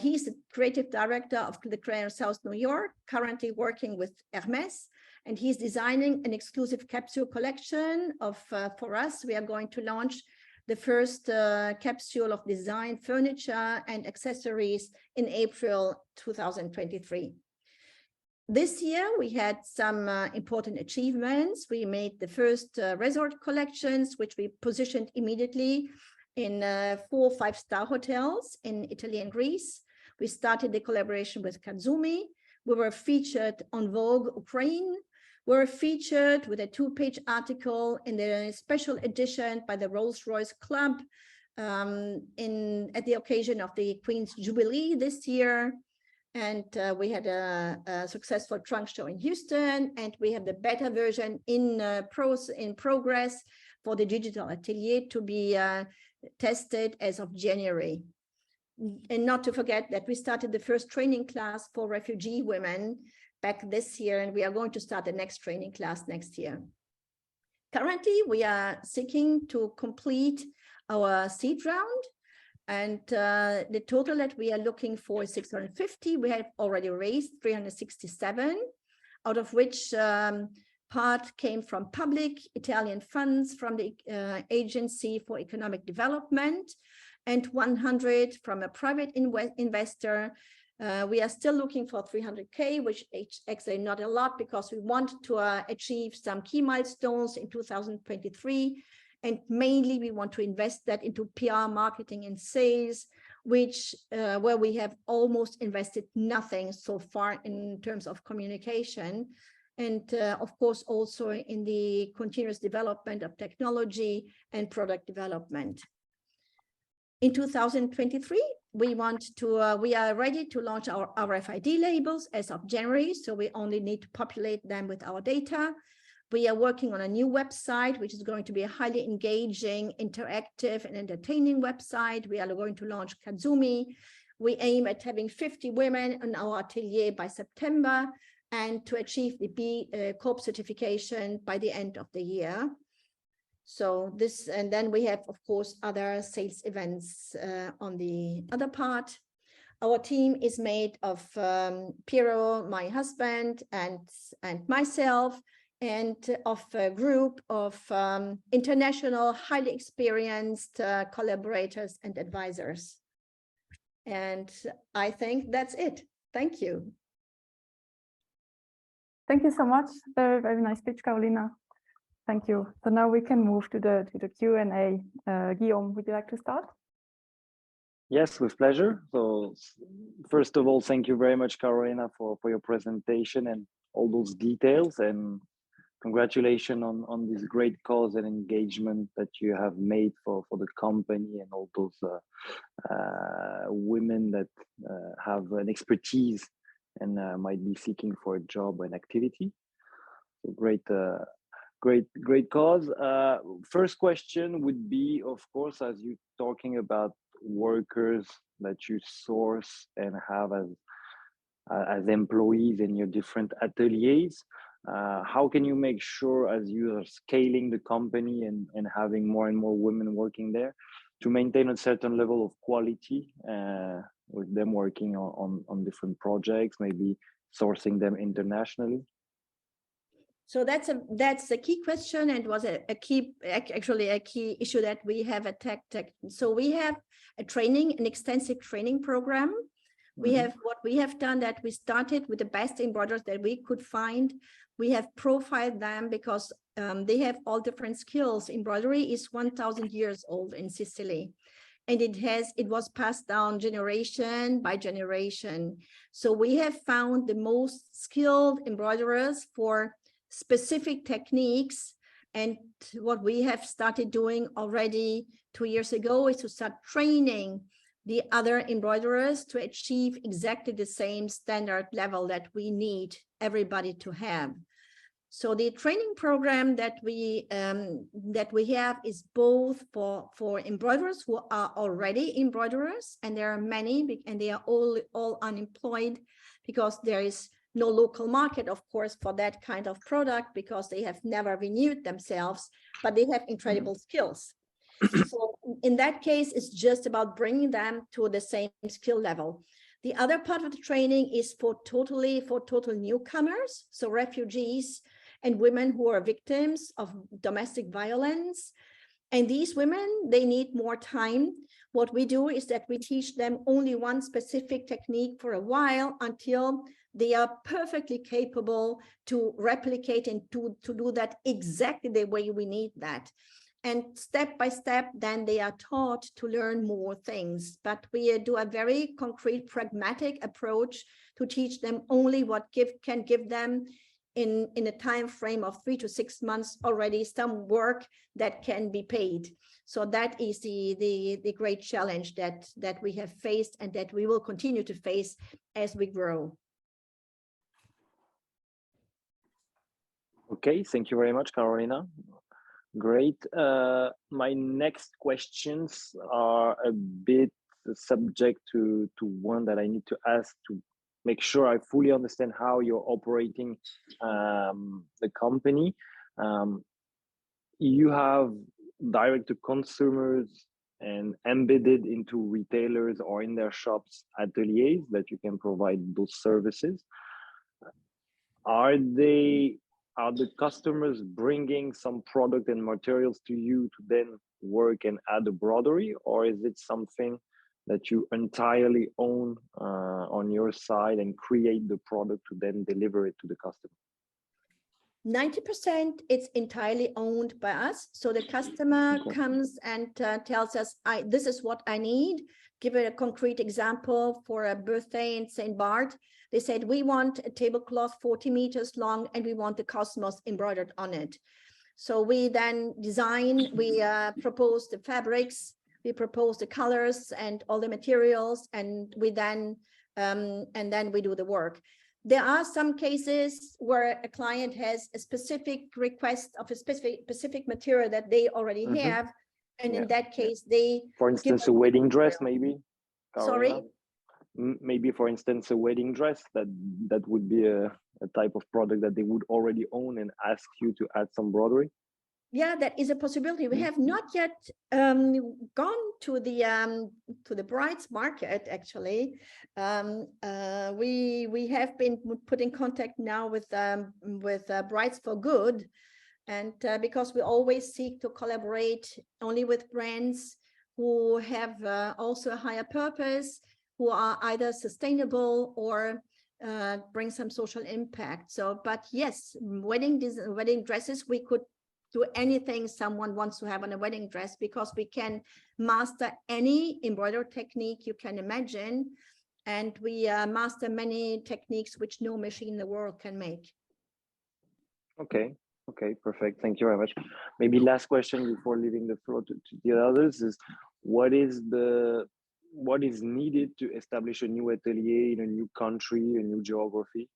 He's the creative director of the Creative South New York, currently working with Hermes, and he's designing an exclusive capsule collection of, for us. We are going to launch the first capsule of design, furniture, and accessories in April 2023. This year, we had some important achievements. We made the first resort collections, which we positioned immediately in 4 5-star hotels in Italy and Greece. We started the collaboration with Kazumi. We were featured on Vogue Ukraine. We were featured with a 2-page article in the special edition by the Rolls-Royce Club at the occasion of the Queen's Jubilee this year. And we had a successful trunk show in Houston, and we have the beta version in progress for the digital atelier to be tested as of January. And not to forget that we started the first training class for refugee women back this year, and we are going to start the next training class next year. Currently, we are seeking to complete our seed round, and the total that we are looking for is 650. We have already raised 367, out of which part came from public Italian funds from the Agency for Economic Development, and 100 from a private investor. We are still looking for 300K, which is actually not a lot, because we want to achieve some key milestones in 2023. And mainly we want to invest that into PR, marketing, and sales, which where we have almost invested nothing so far in terms of communication. And of course, also in the continuous development of technology and product development. In 2023, we are ready to launch our RFID labels as of January, so we only need to populate them with our data. We are working on a new website, which is going to be a highly engaging, interactive, and entertaining website. We are going to launch Kazumi. We aim at having 50 women in our atelier by September, and to achieve the B Corp certification by the end of the year. So this, and then we have, of course, other sales events on the other part. Our team is made of Piero, my husband, and myself, and of a group of international, highly experienced collaborators and advisors. And I think that's it. Thank you. Thank you so much. Very, very nice speech, Carolina. Thank you. So now we can move to the Q&A. Guillaume, would you like to start? Yes, with pleasure. So first of all, thank you very much, Carolina, for your presentation and all those details. And congratulations on this great cause and engagement that you have made for the company and all those women that have an expertise and might be seeking for a job and activity. So great cause. First question would be, of course, as you're talking about workers that you source and have as employees in your different ateliers, how can you make sure, as you are scaling the company and having more and more women working there, to maintain a certain level of quality with them working on different projects, maybe sourcing them internationally? So that's a key question, and was a key issue that we have attacked. So we have an extensive training program. We have what we have done, that we started with the best embroiderers that we could find. We have profiled them because they have all different skills. Embroidery is 1,000 years old in Sicily, and it was passed down generation by generation. So we have found the most skilled embroiderers for specific techniques. And what we have started doing already 2 years ago is to start training the other embroiderers to achieve exactly the same standard level that we need everybody to have. So the training program that we have is both for embroiderers who are already embroiderers, and there are many, and they are all unemployed because there is no local market, of course, for that kind of product, because they have never renewed themselves, but they have incredible skills. So in that case, it's just about bringing them to the same skill level. The other part of the training is for total newcomers, so refugees and women who are victims of domestic violence. And these women, they need more time. What we do is that we teach them only one specific technique for a while until they are perfectly capable to replicate and to do that exactly the way we need that. And step by step, then they are taught to learn more things. But we do a very concrete, pragmatic approach to teach them only what can give them in a time frame of 3 to 6 months already some work that can be paid. So that is the great challenge that we have faced and that we will continue to face as we grow. Okay, thank you very much, Carolina. Great. My next questions are a bit subject to one that I need to ask to make sure I fully understand how you're operating the company. You have direct to consumers and embedded into retailers or in their shops ateliers that you can provide those services. Are the customers bringing some product and materials to you to then work and add embroidery, or is it something that you entirely own on your side and create the product to then deliver it to the customer? 90% it's entirely owned by us. So the customer comes and tells us, this is what I need. Give it a concrete example for a birthday in St. Bart. They said, we want a tablecloth 40 meters long and we want the cosmos embroidered on it. So we then design, we propose the fabrics, we propose the colors and all the materials, and we then we do the work. There are some cases where a client has a specific request of a specific material that they already have. And in that case, they... For instance, a wedding dress, maybe? Sorry? Carolina? Maybe, for instance, a wedding dress, that would be a type of product that they would already own and ask you to add some embroidery? Yeah, that is a possibility. We have not yet gone to the brides market, actually. We have been put in contact now with Brides for Good, and because we always seek to collaborate only with brands who have also a higher purpose, who are either sustainable or bring some social impact. So, but yes, wedding dresses, we could do anything someone wants to have on a wedding dress, because we can master any embroidery technique you can imagine, and we master many techniques which no machine in the world can make. Okay, Okay, perfect. Thank you very much. Maybe last question before leaving the floor to the others is what is needed to establish a new atelier in a new country, a new geography?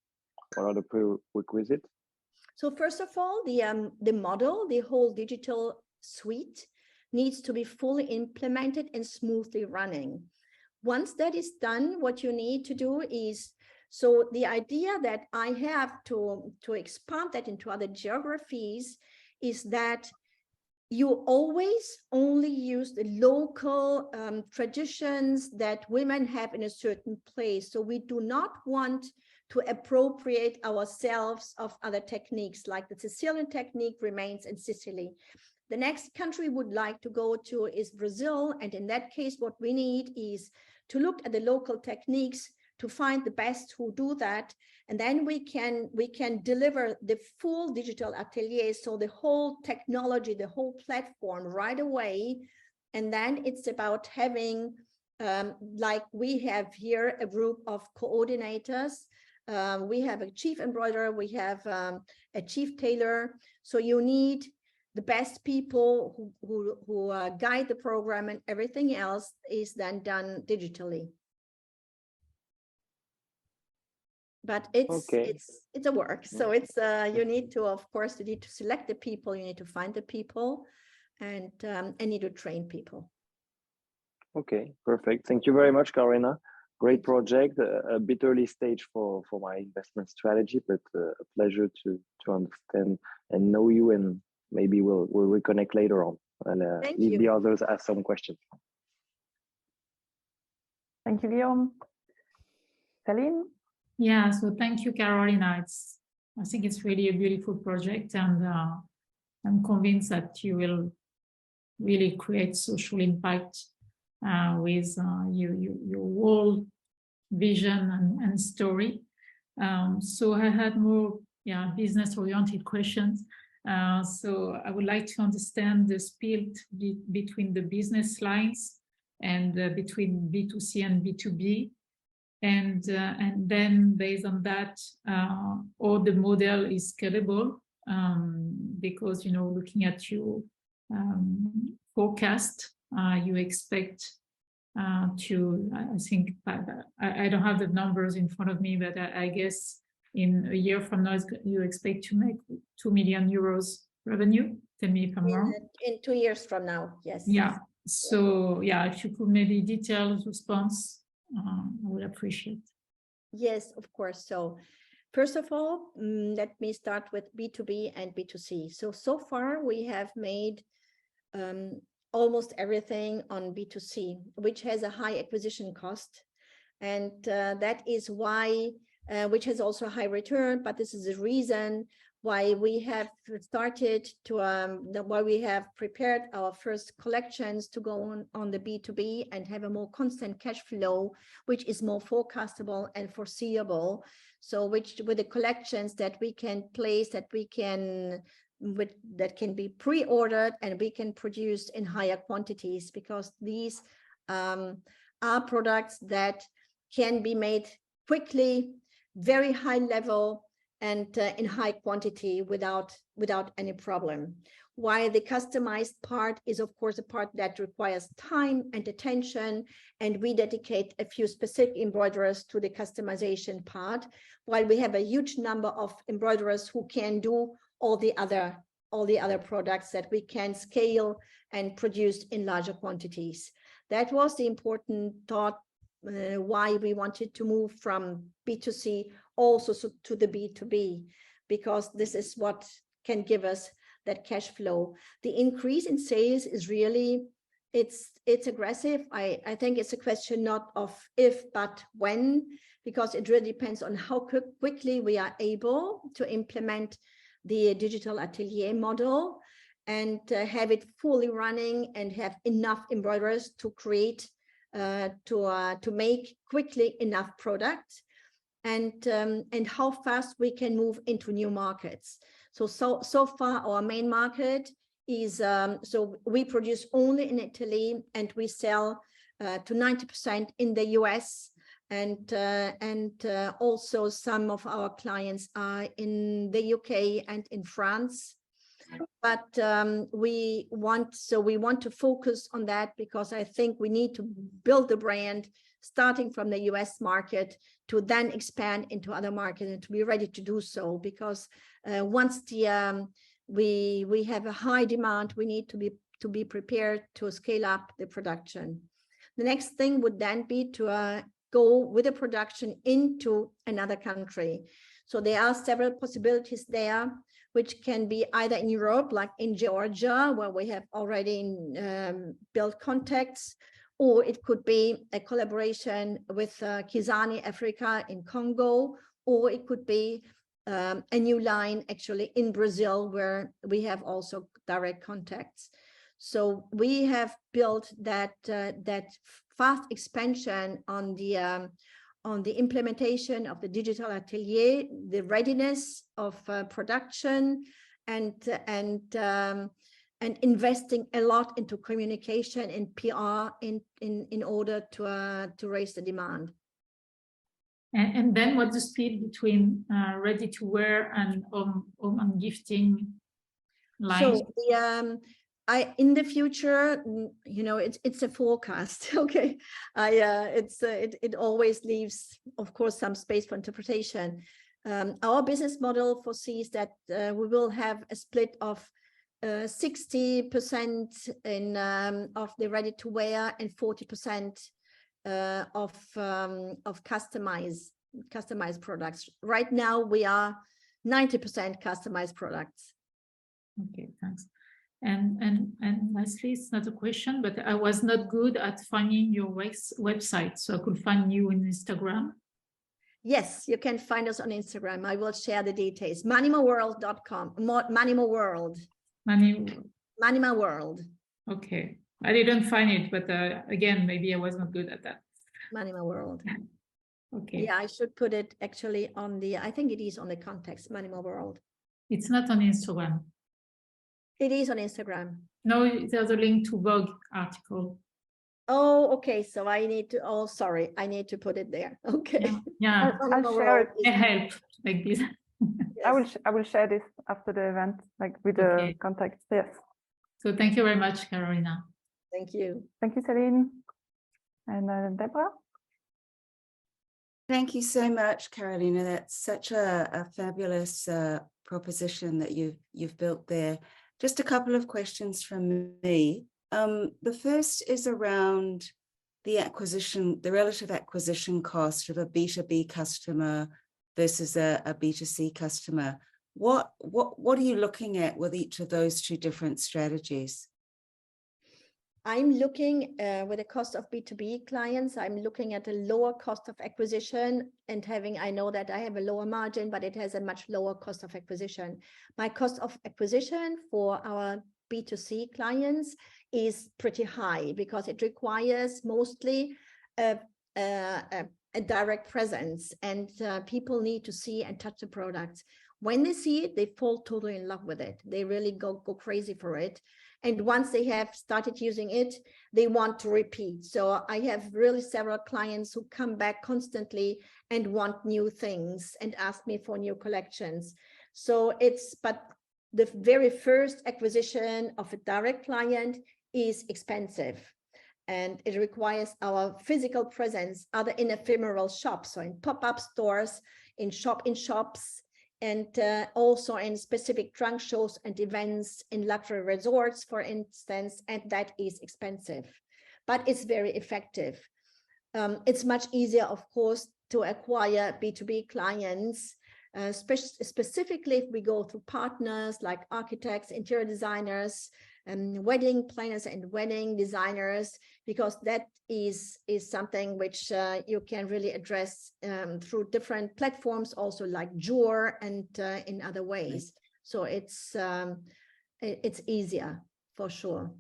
What are the prerequisites? So first of all, the model, the whole digital suite needs to be fully implemented and smoothly running. Once that is done, what you need to do is, so the idea that I have to expand that into other geographies is that you always only use the local traditions that women have in a certain place. So we do not want to appropriate ourselves of other techniques, like the Sicilian technique remains in Sicily. The next country we would like to go to is Brazil. And in that case, what we need is to look at the local techniques to find the best who do that. And then we can deliver the full digital atelier. So the whole technology, the whole platform right away. And then it's about having, like we have here, a group of coordinators. We have a chief embroiderer, we have a chief tailor. So you need the best people who guide the program, and everything else is then done digitally. But it's a work. So it's you need to, of course, you need to select the people, you need to find the people, and need to train people. Okay, perfect. Thank you very much, Carolina. Great project, a bit early stage for my investment strategy, but a pleasure to understand and know you, and maybe we'll reconnect later on and leave the others ask some questions. Thank you, Guillaume. Celine? Yeah, so thank you, Carolina. I think it's really a beautiful project, and I'm convinced that you will really create social impact with your whole vision and story. So I had more business-oriented questions. So I would like to understand the split between the business lines and between B2C and B2B. And then based on that, all the model is scalable, because, you know, looking at your forecast, you expect to, I think, I don't have the numbers in front of me, but I guess in a year from now, you expect to make 2 million euros revenue. Tell me if I'm wrong. In 2 years from now, yes. Yeah. So yeah, if you could maybe detail the response, I would appreciate. Yes, of course. So first of all, let me start with B2B and B2C. So far we have made almost everything on B2C, which has a high acquisition cost. And that is why, which has also a high return, but this is the reason why we have started to, why we have prepared our first collections to go on the B2B and have a more constant cash flow, which is more forecastable and foreseeable. So which with the collections that we can place, that can be pre-ordered and we can produce in higher quantities, because these are products that can be made quickly, very high level, and in high quantity without any problem. While the customized part is, of course, a part that requires time and attention, and we dedicate a few specific embroiderers to the customization part, while we have a huge number of embroiderers who can do all the other products that we can scale and produce in larger quantities. That was the important thought, why we wanted to move from B2C also to the B2B, because this is what can give us that cash flow. The increase in sales is really, it's aggressive. I think it's a question not of if, but when, because it really depends on how quickly we are able to implement the digital atelier model and have it fully running and have enough embroiderers to create, to make quickly enough products, and how fast we can move into new markets. So far our main market is, so we produce only in Italy and we sell to 90% in the US, and also some of our clients are in the UK and in France, but we want to focus on that, because I think we need to build the brand starting from the US market to then expand into other markets, and to be ready to do so, because once we have a high demand, we need to be prepared to scale up the production. The next thing would then be to go with the production into another country. So there are several possibilities there, which can be either in Europe, like in Georgia, where we have already built contacts, or it could be a collaboration with Kizani Africa in Congo, or it could be a new line actually in Brazil, where we have also direct contacts. So we have built that fast expansion on the implementation of the digital atelier, the readiness of production, and investing a lot into communication and PR in order to raise the demand. And then what's the split between ready to wear and home and gifting lines? So in the future, you know, it's a forecast. Okay, it always leaves, of course, some space for interpretation. Our business model foresees that we will have a split of 60% of the ready to wear and 40% of customized products. Right now we are 90% customized products. Okay, thanks. And lastly, it's not a question, but I was not good at finding your website, so I could find you on Instagram. Yes, you can find us on Instagram. I will share the details. manimaworld.com. Manima World. Manima World. Okay, I didn't find it, but again, maybe I was not good at that. Manima World. Okay. Yeah, I should put it actually on the, I think it is on the context, Manima World. It's not on Instagram. It is on Instagram. No, there's a link to Vogue article. Oh, okay. So I need to, oh, sorry. I need to put it there. Okay. Yeah. I'll share it. I help like this. Yes. I will share this after the event, like with the contacts. Yes. So thank you very much, Carolina. Thank you. Thank you, Celine. And Deborah? Thank you so much, Carolina. That's such a fabulous proposition that you've built there. Just a couple of questions from me. The first is around the relative acquisition cost of a B2B customer versus a B2C customer. What are you looking at with each of those two different strategies? I'm looking with the cost of B2B clients. I'm looking at a lower cost of acquisition and I know that I have a lower margin, but it has a much lower cost of acquisition. My cost of acquisition for our B2C clients is pretty high because it requires mostly a direct presence, and people need to see and touch the products. When they see it, they fall totally in love with it. They really go crazy for it. And once they have started using it, they want to repeat. So I have really several clients who come back constantly and want new things and ask me for new collections. So but the very first acquisition of a direct client is expensive. And it requires our physical presence, either in ephemeral shops, so in pop-up stores, in shops, and also in specific trunk shows and events in luxury resorts, for instance, and that is expensive, but it's very effective. It's much easier, of course, to acquire B2B clients, specifically if we go through partners like architects, interior designers, wedding planners and wedding designers, because that is something which you can really address through different platforms, also like Jour and in other ways. So it's easier for sure.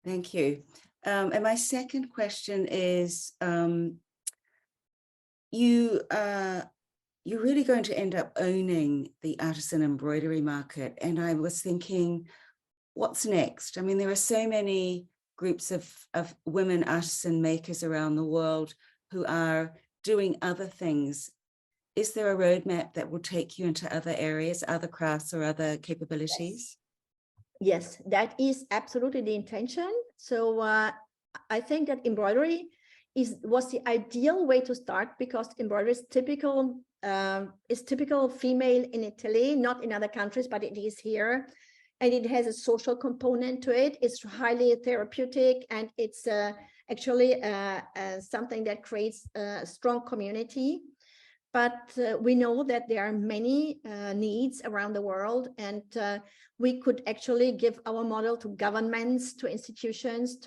Thank you. And my second question is, you're really going to end up owning the artisan embroidery market. And I was thinking, what's next? I mean, there are so many groups of women artisan makers around the world who are doing other things. Is there a roadmap that will take you into other areas, other crafts or other capabilities? Yes, that is absolutely the intention. So I think that embroidery was the ideal way to start, because embroidery is typical female in Italy, not in other countries, but it is here. And it has a social component to it. It's highly therapeutic, and it's actually something that creates a strong community. But we know that there are many needs around the world, and we could actually give our model to governments, to institutions,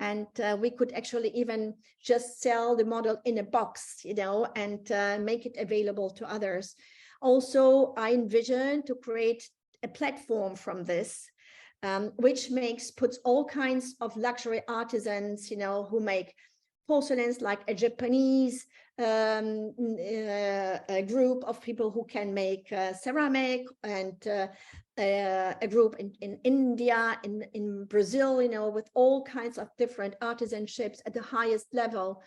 and we could actually even just sell the model in a box, you know, and make it available to others. Also, I envision to create a platform from this, which puts all kinds of luxury artisans, you know, who make porcelains, like a Japanese a group of people who can make ceramic, and a group in India, in Brazil, you know, with all kinds of different artisanships at the highest level.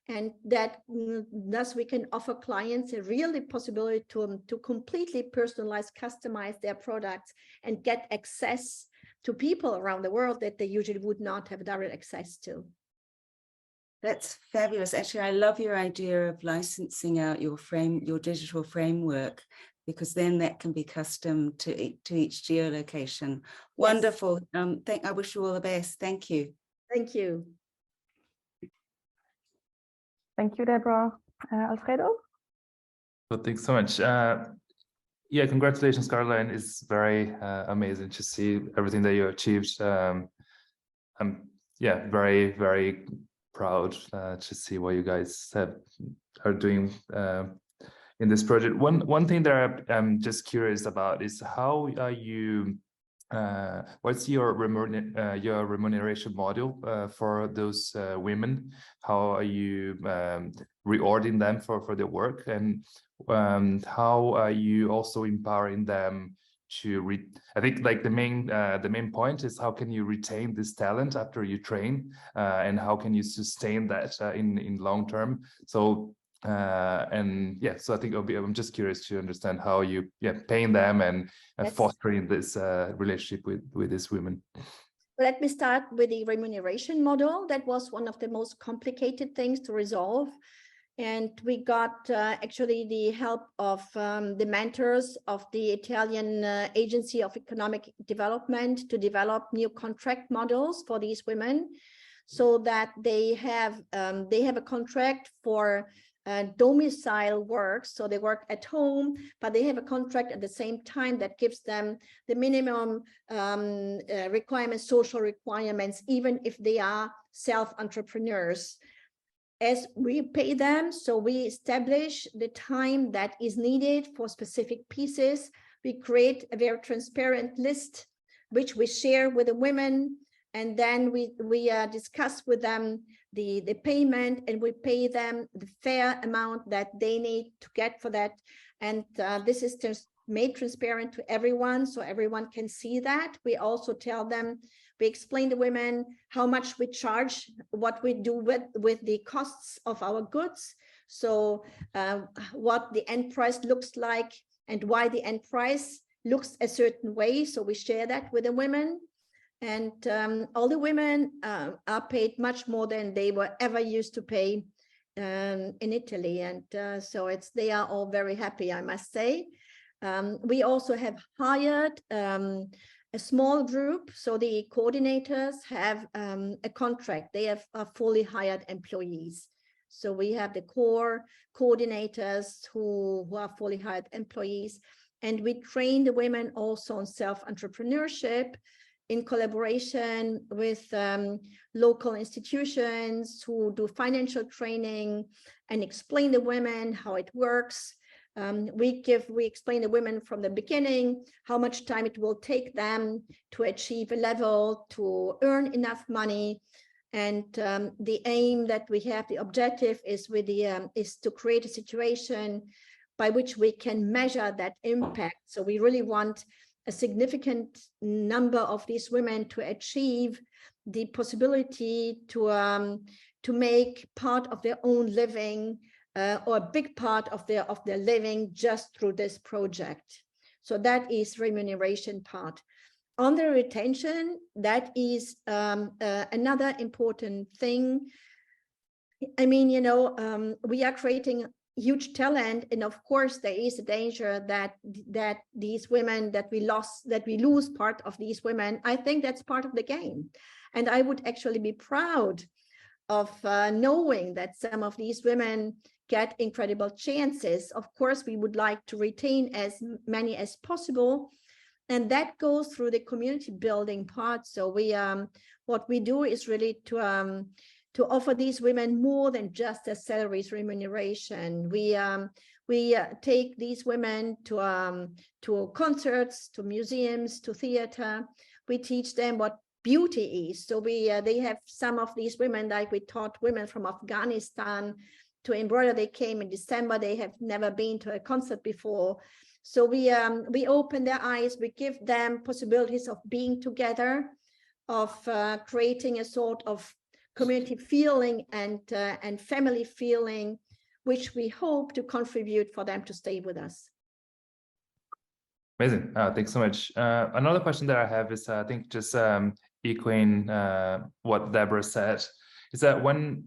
And that thus we can offer clients a really possibility to completely personalize, customize their products, and get access to people around the world that they usually would not have direct access to. That's fabulous. Actually, I love your idea of licensing out your digital framework, because then that can be custom to each geolocation. Wonderful. Yes. I wish you all the best. Thank you. Thank you. Thank you, Deborah. Alfredo? Well, thanks so much. Yeah, congratulations, Caroline. It's very amazing to see everything that you achieved. I'm very, very proud to see what you guys are doing in this project. One thing that I'm just curious about is how are you, what's your remuneration model for those women? How are you rewarding them for their work, and how are you also empowering them to I think like the main point is, how can you retain this talent after you train, and how can you sustain that in long term? So and yeah, so I think I'm just curious to understand how you paying them and fostering this relationship with these women. Let me start with the remuneration model. That was one of the most complicated things to resolve. And we got actually the help of the mentors of the Italian Agency of Economic Development to develop new contract models for these women, so that they have a contract for domicile work. So they work at home, but they have a contract at the same time that gives them the minimum requirements, social requirements, even if they are self-entrepreneurs. As we pay them, so we establish the time that is needed for specific pieces. We create a very transparent list, which we share with the women, and then we discuss with them the payment, and we pay them the fair amount that they need to get for that. And this is just made transparent to everyone, so everyone can see that. We also tell them, we explain to women how much we charge, what we do with the costs of our goods. So what the end price looks like, and why the end price looks a certain way. So we share that with the women. And all the women are paid much more than they were ever used to pay in Italy. And so they are all very happy, I must say. We also have hired a small group. So the coordinators have a contract. They are fully hired employees. So we have the core coordinators who are fully hired employees. And we train the women also on self-entrepreneurship in collaboration with local institutions who do financial training and explain the women how it works. We explain the women from the beginning how much time it will take them to achieve a level, to earn enough money. And the aim that we have, the objective is to create a situation by which we can measure that impact. So we really want a significant number of these women to achieve the possibility to make part of their own living or a big part of their living just through this project. So that is remuneration part. on the retention, that is another important thing. I mean, you know, we are creating huge talent, and of course there is a danger that these women that we lose part of these women. I think that's part of the game, and I would actually be proud of knowing that some of these women get incredible chances. Of course, we would like to retain as many as possible, and that goes through the community building part. So we what we do is really to offer these women more than just a salaries remuneration. We take these women to concerts, to museums, to theater. We teach them what beauty is. So they have some of these women, like we taught women from Afghanistan to embroider. They came in December. They have never been to a concert before. So we open their eyes. We give them possibilities of being together, of creating a sort of community feeling and family feeling, which we hope to contribute for them to stay with us. Amazing. Thanks so much. Another question that I have is, I think just echoing what Deborah said, is that when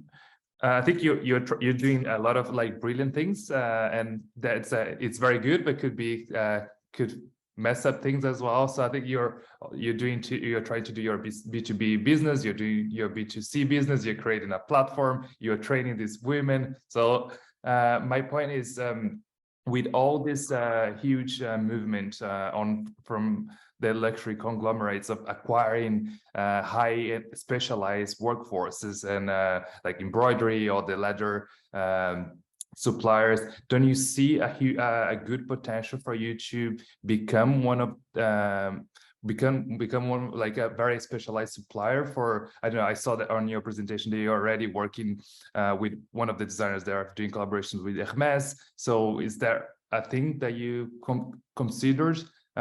I think you're doing a lot of like brilliant things, and that's it's very good, but could mess up things as well. So I think you're trying to do your B2B business, you're doing your B2C business, you're creating a platform, you're training these women. So my point is, with all this huge movement from the luxury conglomerates of acquiring high specialized workforces and like embroidery or the leather suppliers, don't you see a good potential for you to become one of become one, like a very specialized supplier for, I don't know, I saw that on your presentation that you're already working with one of the designers that are doing collaborations with Hermes. So is there a thing that you considered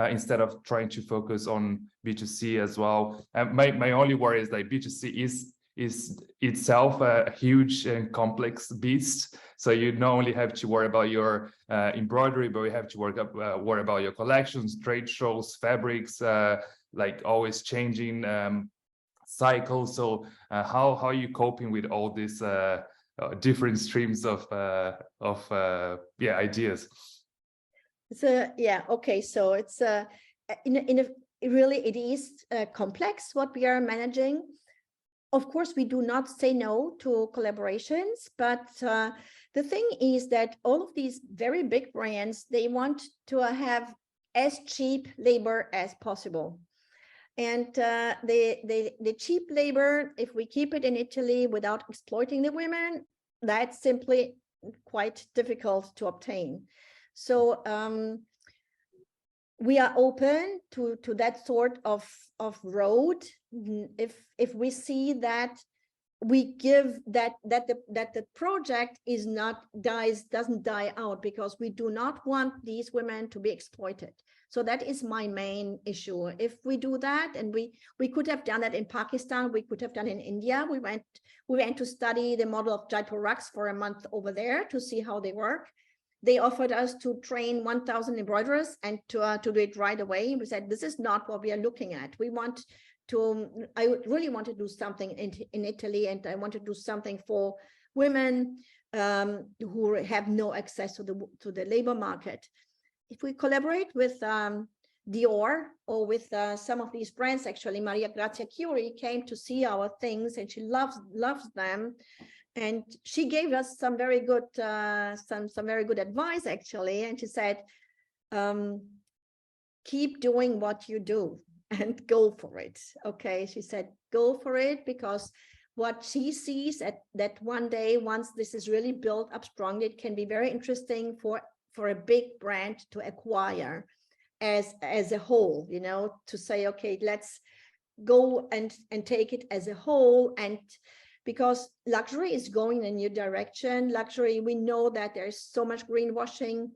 instead of trying to focus on B2C as well? My only worry is like B2C is itself a huge and complex beast. So you not only have to worry about your embroidery, but you have to worry about your collections, trade shows, fabrics, like always changing cycles. So how are you coping with all these different streams of ideas? So yeah, okay. So it's really it is complex what we are managing. Of course, we do not say no to collaborations, but the thing is that all of these very big brands, they want to have as cheap labor as possible. And the cheap labor, if we keep it in Italy without exploiting the women, that's simply quite difficult to obtain. So we are open to that sort of road if we see that we give that the project is doesn't die out, because we do not want these women to be exploited. So that is my main issue. If we do that, and we could have done that in Pakistan, we could have done in India. We went to study the model of Jaipur rugs for a month over there to see how they work. They offered us to train 1,000 embroiderers and to do it right away. We said, this is not what we are looking at. I really want to do something in Italy, and I want to do something for women who have no access to the labor market. If we collaborate with Dior or with some of these brands, actually, Maria Grazia Chiuri came to see our things, and she loves them. And she gave us some very good advice, actually. And she said, keep doing what you do and go for it. Okay, she said, go for it, because what she sees that one day, once this is really built up strongly, it can be very interesting for a big brand to acquire as a whole, you know, to say, okay, let's go and take it as a whole. And because luxury is going in a new direction. Luxury, we know that there's so much greenwashing.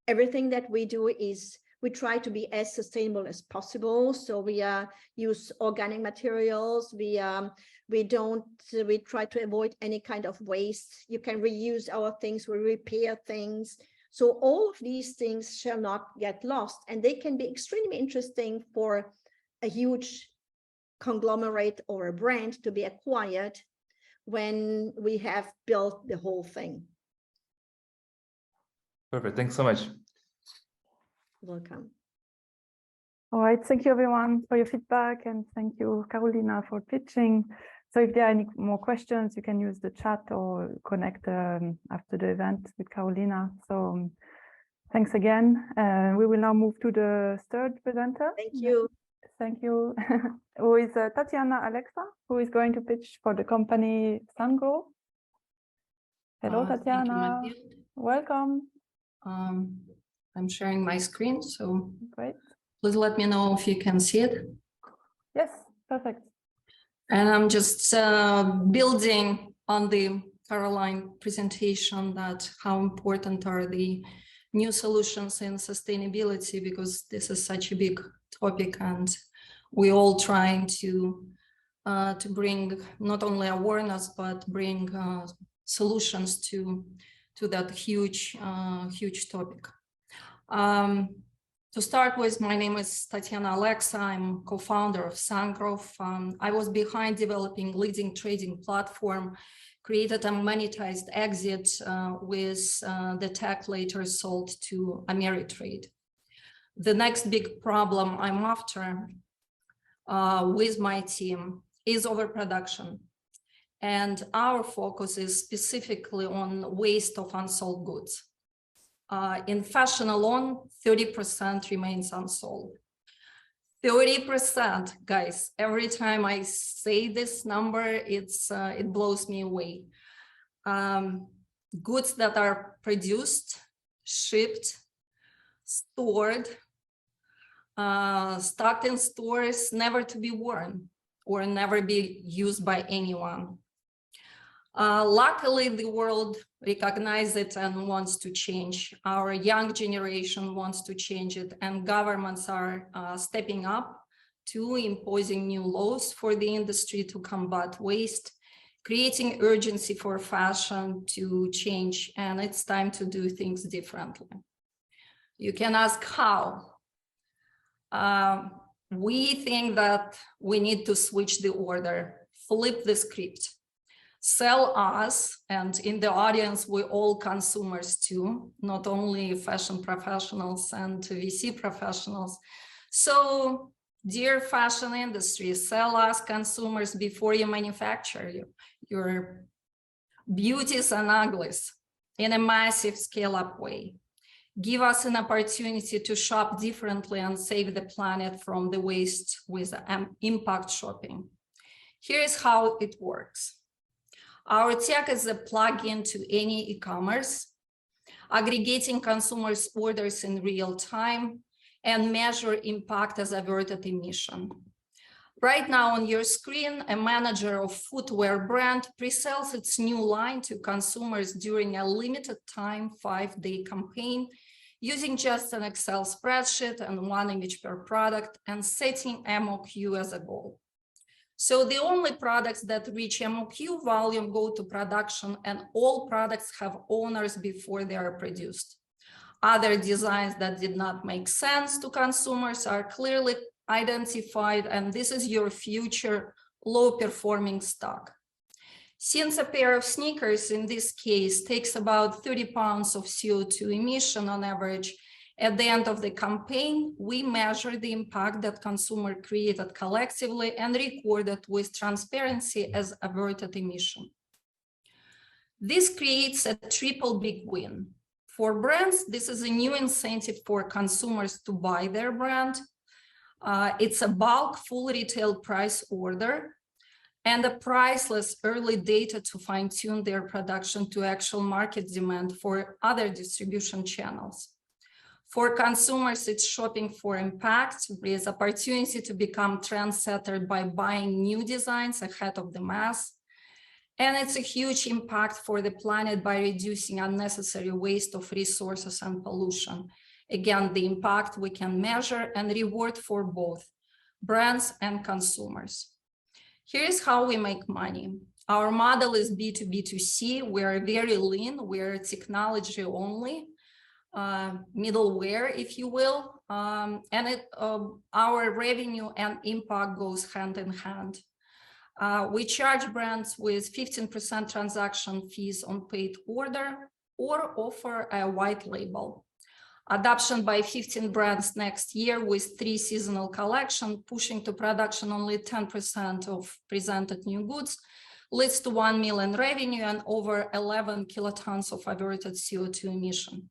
Everything that we do is we try to be as sustainable as possible. So we use organic materials. We try to avoid any kind of waste. You can reuse our things, we repair things. So all of these things shall not get lost, and they can be extremely interesting for a huge conglomerate or a brand to be acquired when we have built the whole thing. Perfect. Thanks so much. Welcome. All right, thank you everyone for your feedback, and thank you, Carolina, for pitching. So if there are any more questions, you can use the chat or connect after the event with Carolina. So thanks again. We will now move to the third presenter. Thank you. Thank you. Who is Tatiana Alexa, who is going to pitch for the company SANGROVE. Hello, Tatiana. Thank you, Welcome. I'm sharing my screen, so Great. please let me know if you can see it. Yes, perfect. And I'm just building on the Caroline presentation that how important are the new solutions in sustainability, because this is such a big topic and we all trying to bring not only awareness but bring solutions to that huge topic. To start with, my name is Tatiana Alexa. I'm co-founder of SANGROVE. I was behind developing leading trading platform, created a monetized exit with the tech later sold to Ameritrade. The next big problem I'm after with my team is overproduction. And our focus is specifically on waste of unsold goods. In fashion alone, 30% remains unsold. 30%, guys. Every time I say this number, it blows me away. Goods that are produced, shipped, stored, stocked in stores, never to be worn or never be used by anyone. Luckily, the world recognizes it and wants to change. Our young generation wants to change it, and governments are stepping up to imposing new laws for the industry to combat waste, creating urgency for fashion to change, and it's time to do things differently. You can ask how. We think that we need to switch the order, flip the script. Sell us, and in the audience, we're all consumers too, not only fashion professionals and VC professionals. So, dear fashion industry, sell us consumers before you manufacture your beauties and uglies in a massive scale-up way. Give us an opportunity to shop differently and save the planet from the waste with impact shopping. Here's how it works. Our tech is a plug-in to any e-commerce, aggregating consumers' orders in real time and measure impact as averted emission. Right now on your screen, a manager of footwear brand pre-sells its new line to consumers during a limited time 5-day campaign using just an Excel spreadsheet and one image per product and setting MOQ as a goal. So the only products that reach MOQ volume go to production, and all products have owners before they are produced. Other designs that did not make sense to consumers are clearly identified, and this is your future low-performing stock. Since a pair of sneakers, in this case, takes about 30 pounds of CO2 emission on average, at the end of the campaign, we measure the impact that consumers created collectively and record it with transparency as averted emission. This creates a triple big win. For brands, this is a new incentive for consumers to buy their brand. It's a bulk full retail price order and a priceless early data to fine-tune their production to actual market demand for other distribution channels. For consumers, it's shopping for impact with opportunity to become trendsetter by buying new designs ahead of the mass. And it's a huge impact for the planet by reducing unnecessary waste of resources and pollution. Again, the impact we can measure and reward for both brands and consumers. Here's how we make money. Our model is B2B2C. We're very lean, we're technology only. middleware, if you will, and our revenue and impact goes hand in hand. We charge brands with 15% transaction fees on paid order or offer a white label. Adoption by 15 brands next year with 3 seasonal collections, pushing to production only 10% of presented new goods, leads to 1 million revenue and over 11 kilotons of averted CO2 emission.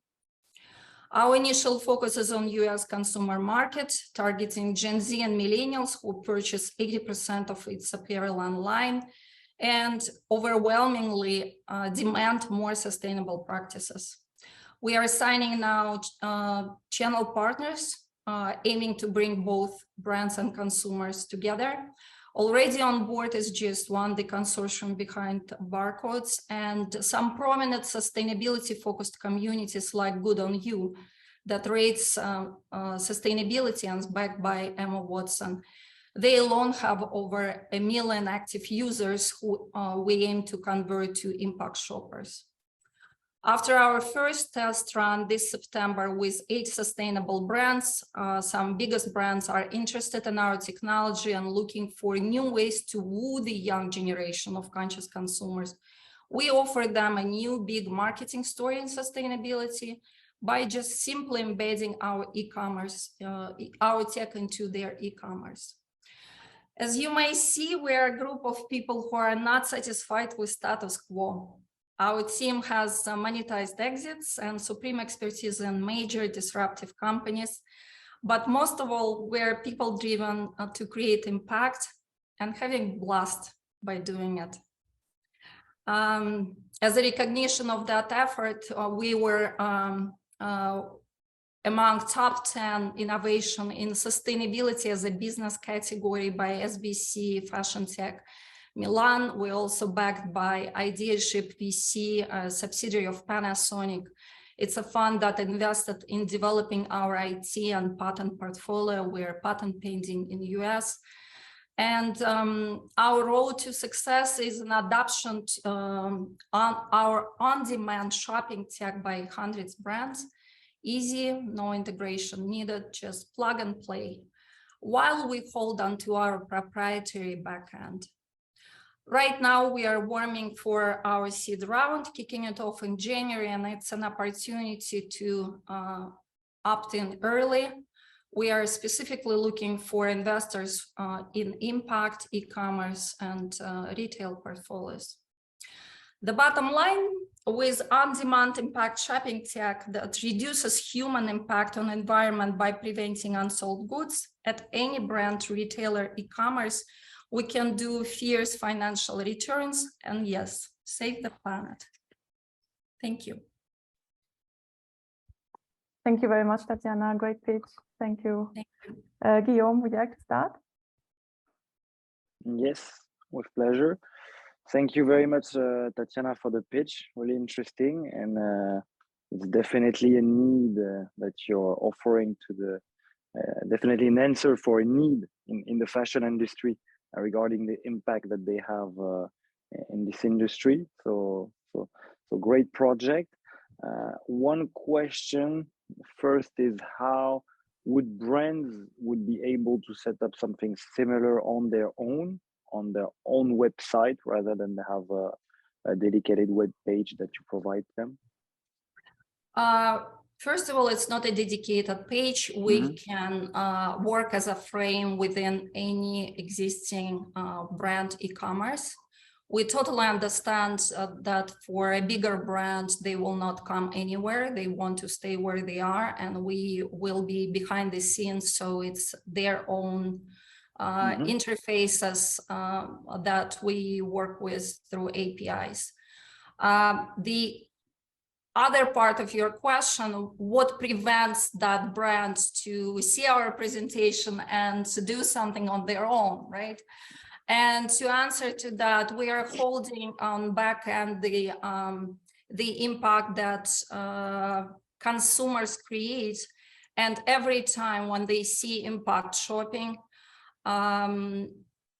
Our initial focus is on US consumer market, targeting Gen Z and millennials who purchase 80% of its apparel online and overwhelmingly demand more sustainable practices. We are signing now channel partners, aiming to bring both brands and consumers together. Already on board is just one, the consortium behind Barcodes, and some prominent sustainability-focused communities like Good On You that rates sustainability and is backed by Emma Watson. They alone have over 1 million active users who we aim to convert to impact shoppers. After our first test run this September with 8 sustainable brands, some biggest brands are interested in our technology and looking for new ways to woo the young generation of conscious consumers. We offer them a new big marketing story in sustainability by just simply embedding our e-commerce, our tech into their e-commerce. As you may see, we are a group of people who are not satisfied with status quo. Our team has monetized exits and supreme expertise in major disruptive companies, but most of all, we're people-driven to create impact and having blast by doing it. As a recognition of that effort, we were among top 10 innovation in sustainability as a business category by SBC Fashion Tech Milan. We're also backed by Ideaship VC, a subsidiary of Panasonic. It's a fund that invested in developing our IT and patent portfolio. We're patent pending in the US. And our road to success is an adoption on our on-demand shopping tech by hundreds of brands. Easy, no integration needed, just plug and play, while we hold on to our proprietary backend. Right now, we are warming for our seed round, kicking it off in January, and it's an opportunity to opt in early. We are specifically looking for investors in impact, e-commerce, and retail portfolios. The bottom line, with on-demand impact shopping tech that reduces human impact on the environment by preventing unsold goods at any brand, retailer, e-commerce, we can do fierce financial returns and, yes, save the planet. Thank you. Thank you very much, Tatiana. Great pitch. Thank you. Thank you. Guillaume, would you like to start? Yes, with pleasure. Thank you very much, Tatiana, for the pitch. Really interesting, and it's definitely a need that you're offering to the, definitely an answer for a need in the fashion industry regarding the impact that they have in this industry. So great project. One question first is, how would brands be able to set up something similar on their own website, rather than they have a dedicated web page that you provide them? First of all, it's not a dedicated page. We can work as a frame within any existing brand e-commerce. We totally understand that for a bigger brand, they will not come anywhere. They want to stay where they are, and we will be behind the scenes. So it's their own interfaces that we work with through APIs. The other part of your question, what prevents that brand to see our presentation and to do something on their own, right? And to answer to that, we are holding on back end the impact that consumers create. And every time when they see impact shopping,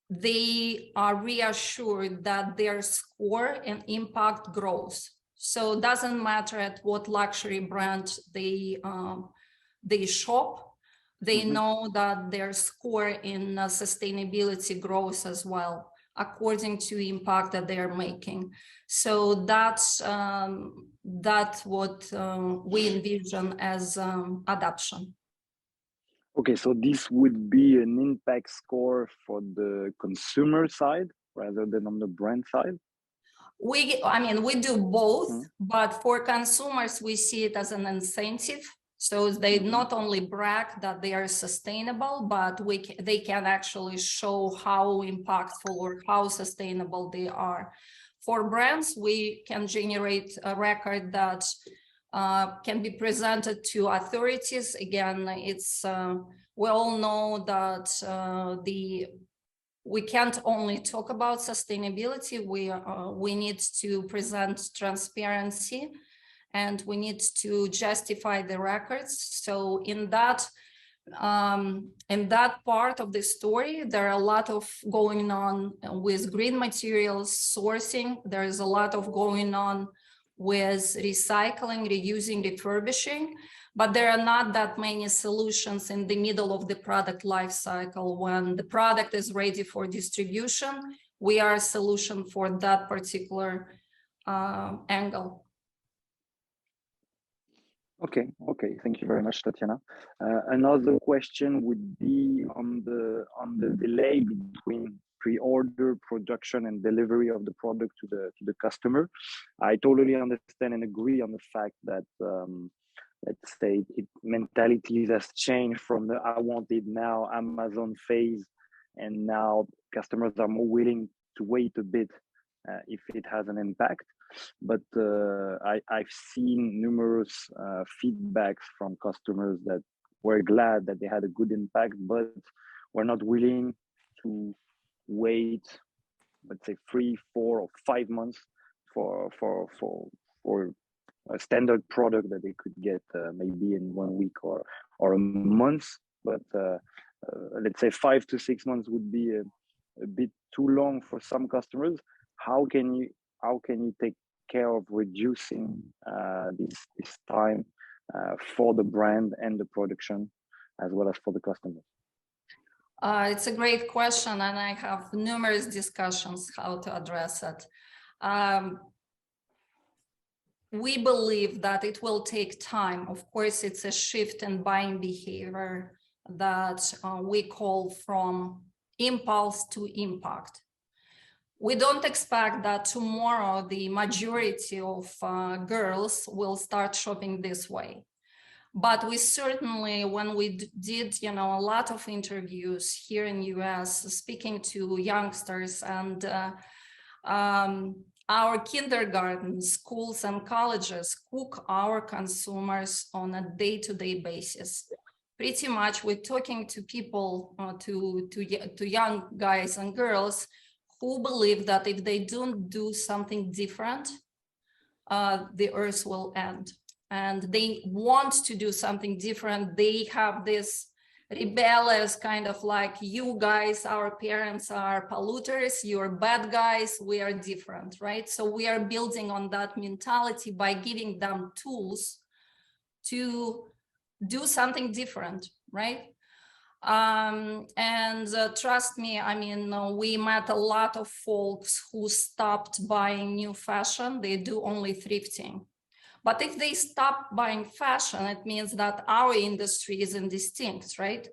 they are reassured that their score and impact grows. So it doesn't matter at what luxury brand they shop, they know that their score in sustainability grows as well, according to the impact that they are making. So that's what we envision as adoption. Okay, so this would be an impact score for the consumer side rather than on the brand side? I mean, we do both, but for consumers, we see it as an incentive. So they not only brag that they are sustainable, but they can actually show how impactful or how sustainable they are. For brands, we can generate a record that can be presented to authorities. Again, it's we all know that we can't only talk about sustainability. We need to present transparency, and we need to justify the records. So in that part of the story, there are a lot of going on with green materials sourcing. There is a lot of going on with recycling, reusing, refurbishing, but there are not that many solutions in the middle of the product life cycle. When the product is ready for distribution, we are a solution for that particular angle. Okay, thank you very much, Tatiana. Another question would be on the delay between pre-order, production, and delivery of the product to the customer. I totally understand and agree on the fact that let's say mentalities has changed from the I want it now Amazon phase, and now customers are more willing to wait a bit if it has an impact. But I've seen numerous feedbacks from customers that were glad that they had a good impact, but were not willing to wait, let's say 3, 4, or 5 months for a standard product that they could get maybe in 1 week or a month. But let's say 5 to 6 months would be a bit too long for some customers. How can you take care of reducing this time for the brand and the production, as well as for the customer? It's a great question, and I have numerous discussions how to address it. We believe that it will take time. Of course, it's a shift in buying behavior that we call from impulse to impact. We don't expect that tomorrow the majority of girls will start shopping this way. But we certainly, when we did, a lot of interviews here in US, speaking to youngsters and our kindergarten, schools and colleges cook our consumers on a day-to-day basis. Pretty much we're talking to people, to young guys and girls who believe that if they don't do something different, the earth will end. And they want to do something different. They have this rebellious kind of like, you guys, our parents are polluters, you're bad guys, we are different, right? So we are building on that mentality by giving them tools to do something different, right? Trust me, I mean, we met a lot of folks who stopped buying new fashion. They do only thrifting. But if they stop buying fashion, it means that our industry is indistinct, right?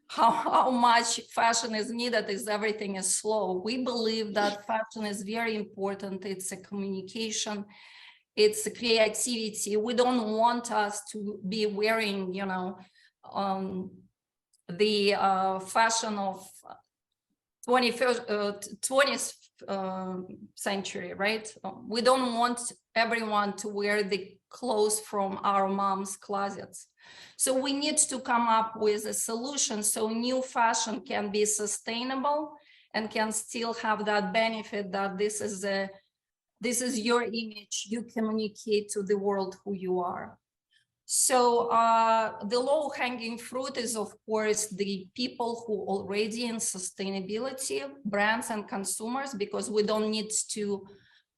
How much fashion is needed is everything is slow. We believe that fashion is very important. It's a communication, it's a creativity. We don't want us to be wearing, the fashion of 20th century, right? We don't want everyone to wear the clothes from our mom's closets. So we need to come up with a solution so new fashion can be sustainable and can still have that benefit that this is your image, you communicate to the world who you are. So the low-hanging fruit is, of course, the people who already in sustainability, brands and consumers, because we don't need to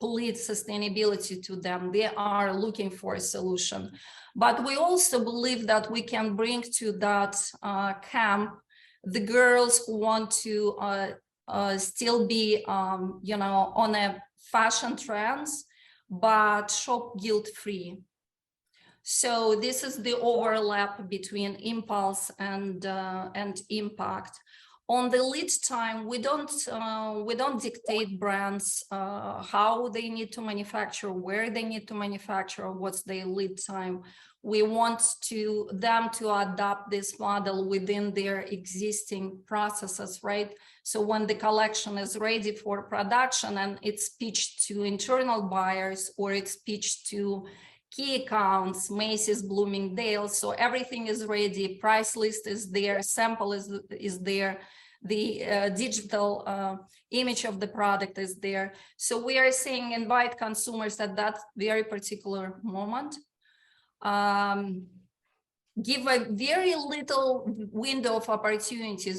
plead sustainability to them. They are looking for a solution. But we also believe that we can bring to that camp the girls who want to still be, you know, on a fashion trends, but shop guilt-free. So this is the overlap between impulse and impact. On the lead time, we don't dictate brands how they need to manufacture, where they need to manufacture, what's their lead time. We want them to adopt this model within their existing processes, right? So when the collection is ready for production and it's pitched to internal buyers or it's pitched to key accounts, Macy's, Bloomingdale's, so everything is ready, price list is there, sample is there, the digital image of the product is there. So we are saying invite consumers at that very particular moment. Give a very little window of opportunity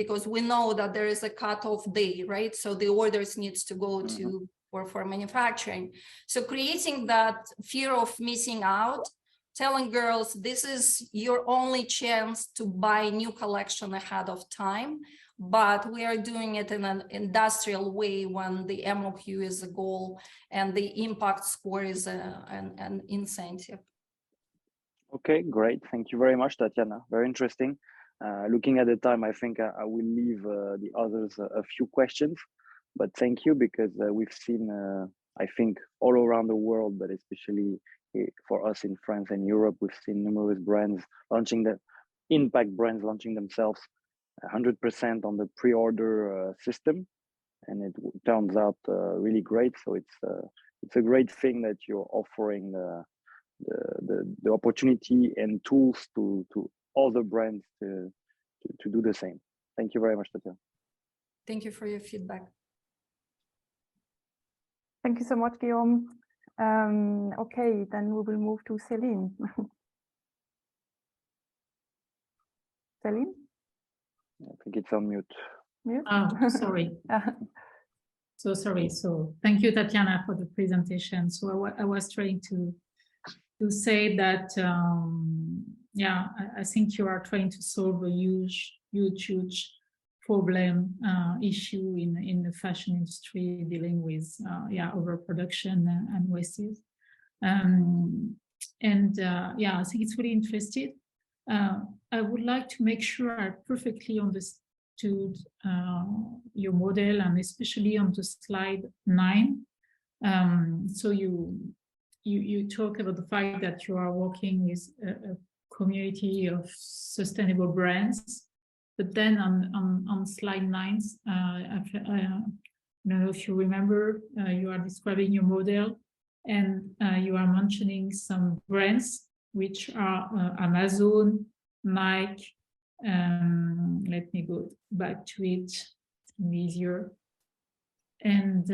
because we know that there is a cutoff day, right? So the orders needs to go to for manufacturing. So creating that fear of missing out, telling girls this is your only chance to buy new collection ahead of time, but we are doing it in an industrial way when the MOQ is a goal and the impact score is an incentive. Okay, great. Thank you very much, Tatiana. Very interesting. Looking at the time, I think I will leave the others a few questions, but thank you because we've seen, I think, all around the world, but especially for us in France and Europe, we've seen numerous brands launching impact brands launching themselves 100% on the pre-order system, and it turns out really great. So it's a great thing that you're offering the opportunity and tools to all the brands to do the same. Thank you very much, Tatiana. Thank you for your feedback. Thank you so much, Guillaume. Okay, then we will move to Celine. Celine? I think it's on mute. Mute? Oh, sorry. So sorry. So thank you, Tatiana, for the presentation. So I was trying to say that, yeah, I think you are trying to solve a huge problem issue in the fashion industry dealing with yeah, overproduction and wastage. Yeah, I think it's really interesting. I would like to make sure I perfectly understood your model, and especially on the slide 9. So you talk about the fact that you are working with a community of sustainable brands, but then on slide 9, I don't know if you remember, you are describing your model, and you are mentioning some brands which are Amazon, Nike. Let me go back to it, it's easier. And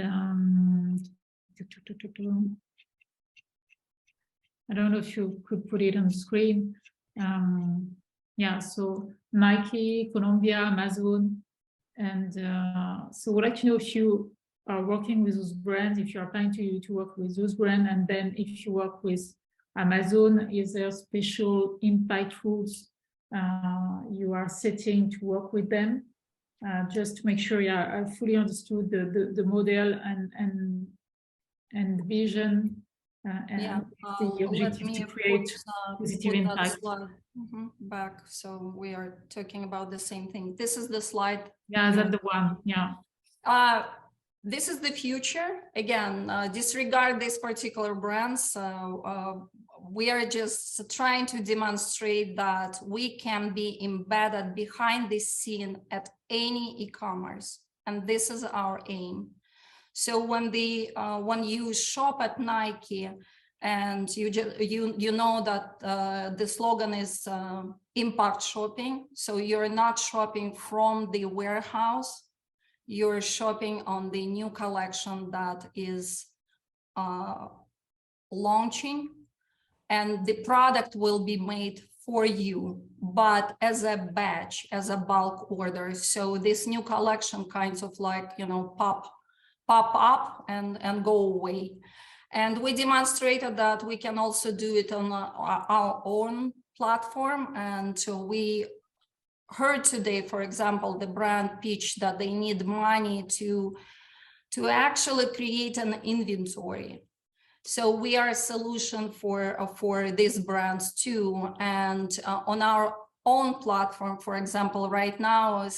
I don't know if you could put it on the screen. Yeah, so Nike, Columbia, Amazon, and so would like to know if you are working with those brands, if you are planning to work with those brands, and then if you work with Amazon, is there special impact rules you are setting to work with them? Just to make sure, yeah, I fully understood the model and vision. And yeah, the objective to create positive impact. Back, so we are talking about the same thing. This is the slide. Yeah, that's the one. Yeah. This is the future. Again, disregard these particular brands. We are just trying to demonstrate that we can be embedded behind the scene at any e-commerce, and this is our aim. So when you shop at Nike, and you know that the slogan is impact shopping, so you're not shopping from the warehouse, you're shopping on the new collection that is launching, and the product will be made for you, but as a batch, as a bulk order. So this new collection kinds of like, you know, pop pop up and go away. And we demonstrated that we can also do it on our own platform. And so we heard today, for example, the brand pitch that they need money to actually create an inventory. So we are a solution for these brands too. And on our own platform, for example, right now,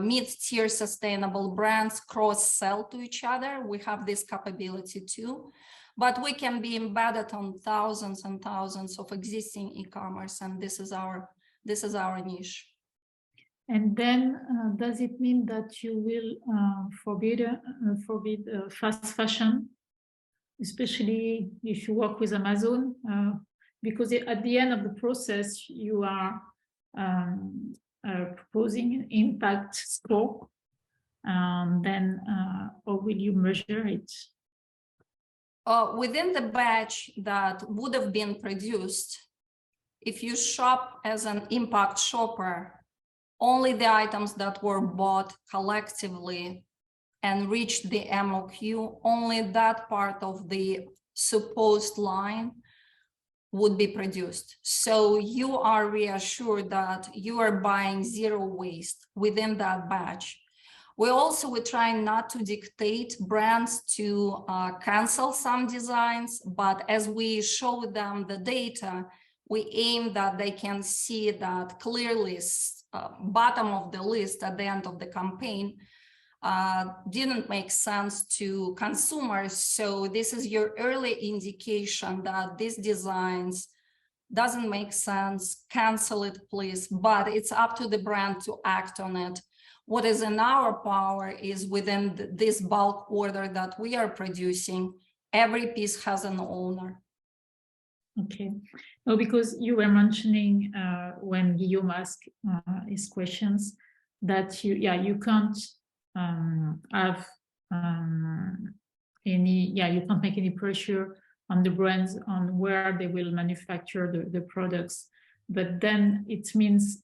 mid-tier sustainable brands cross-sell to each other. We have this capability too, but we can be embedded on thousands and thousands of existing e-commerce, and this is our niche. And then, does it mean that you will forbid fast fashion, especially if you work with Amazon? Because at the end of the process, you are proposing an impact score. Then, or will you measure it? Within the batch that would have been produced, if you shop as an impact shopper, only the items that were bought collectively and reached the MOQ, only that part of the supposed line would be produced. So you are reassured that you are buying zero waste within that batch. We're trying not to dictate brands to cancel some designs, but as we show them the data, we aim that they can see that clearly bottom of the list at the end of the campaign didn't make sense to consumers. So this is your early indication that these designs doesn't make sense, cancel it please, but it's up to the brand to act on it. What is in our power is within this bulk order that we are producing, every piece has an owner. Okay, well, because you were mentioning when Guillaume asked his questions that you can't have you can't make any pressure on the brands on where they will manufacture the products, but then it means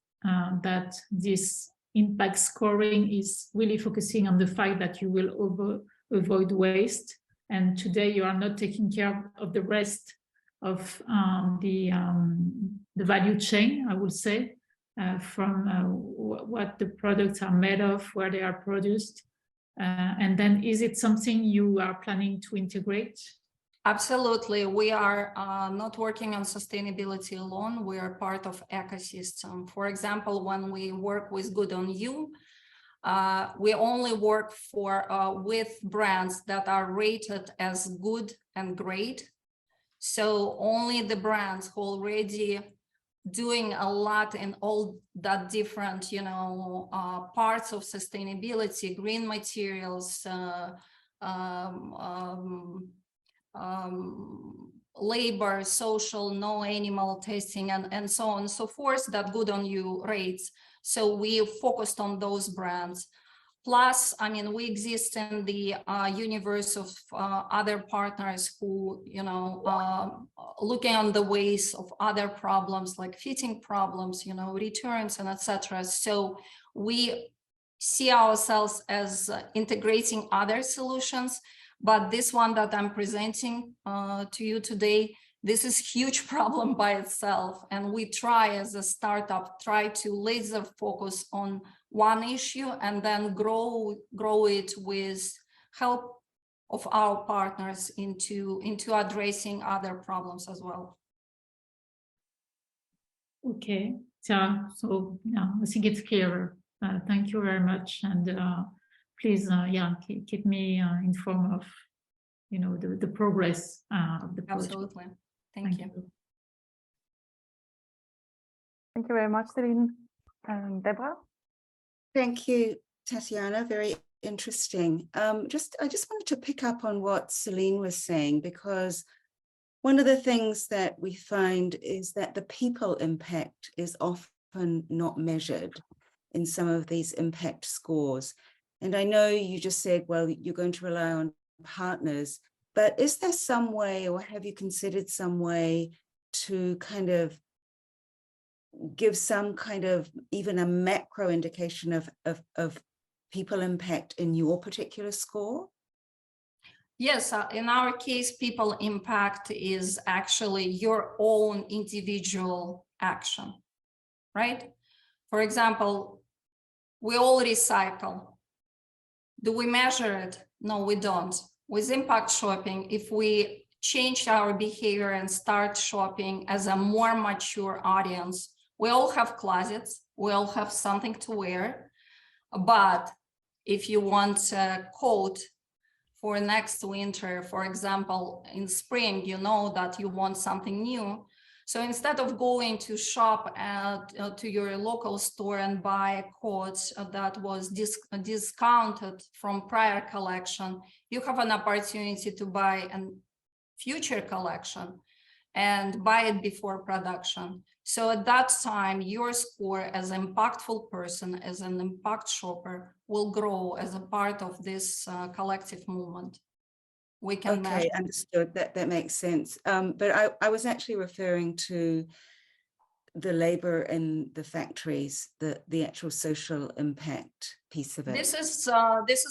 that this impact scoring is really focusing on the fact that you will avoid waste, and today you are not taking care of the rest of the value chain, I would say, from what the products are made of, where they are produced. And then is it something you are planning to integrate? Absolutely. We are not working on sustainability alone. We are part of ecosystem. For example, when we work with Good On You, we only work with brands that are rated as good and great. So only the who already doing a lot in all that different, parts of sustainability, green materials, labor, social, no animal testing, and so on and so forth that Good On You rates. So we focused on those brands. Plus, we exist in the universe of other partners who, looking on the ways of other problems like fitting problems, returns and etc. So we see ourselves as integrating other solutions, but this one that I'm presenting to you today, this is a huge problem by itself. And we try as a startup, to laser focus on one issue and then grow it with help of our partners into addressing other problems as well. Okay, so I think it's clearer. Thank you very much, and please, keep me informed of, the progress of the project. Absolutely, thank you. Thank you very much, Celine. Deborah. Thank you, Tatiana. Very interesting. I just wanted to pick up on what Celine was saying, because one of the things that we find is that the people impact is often not measured in some of these impact scores. And I know you just said, well, you're going to rely on partners, but is there some way, or have you considered some way to kind of give some kind of even a macro indication of people impact in your particular score? Yes, in our case, people impact is actually your own individual action, right? For example, we all recycle. Do we measure it? No, we don't. With impact shopping, if we change our behavior and start shopping as a more mature audience, we all have closets, we all have something to wear. But if you want a coat for next winter, for example, in spring, you know that you want something new. So instead of going to shop to your local store and buy a coat that was discounted from prior collection, you have an opportunity to buy a future collection and buy it before production. So at that time, your score as an impactful person, as an impact shopper, will grow as a part of this collective movement. We can measure. Okay, understood. That makes sense. But I was actually referring to the labor in the factories, the actual social impact piece of it. This is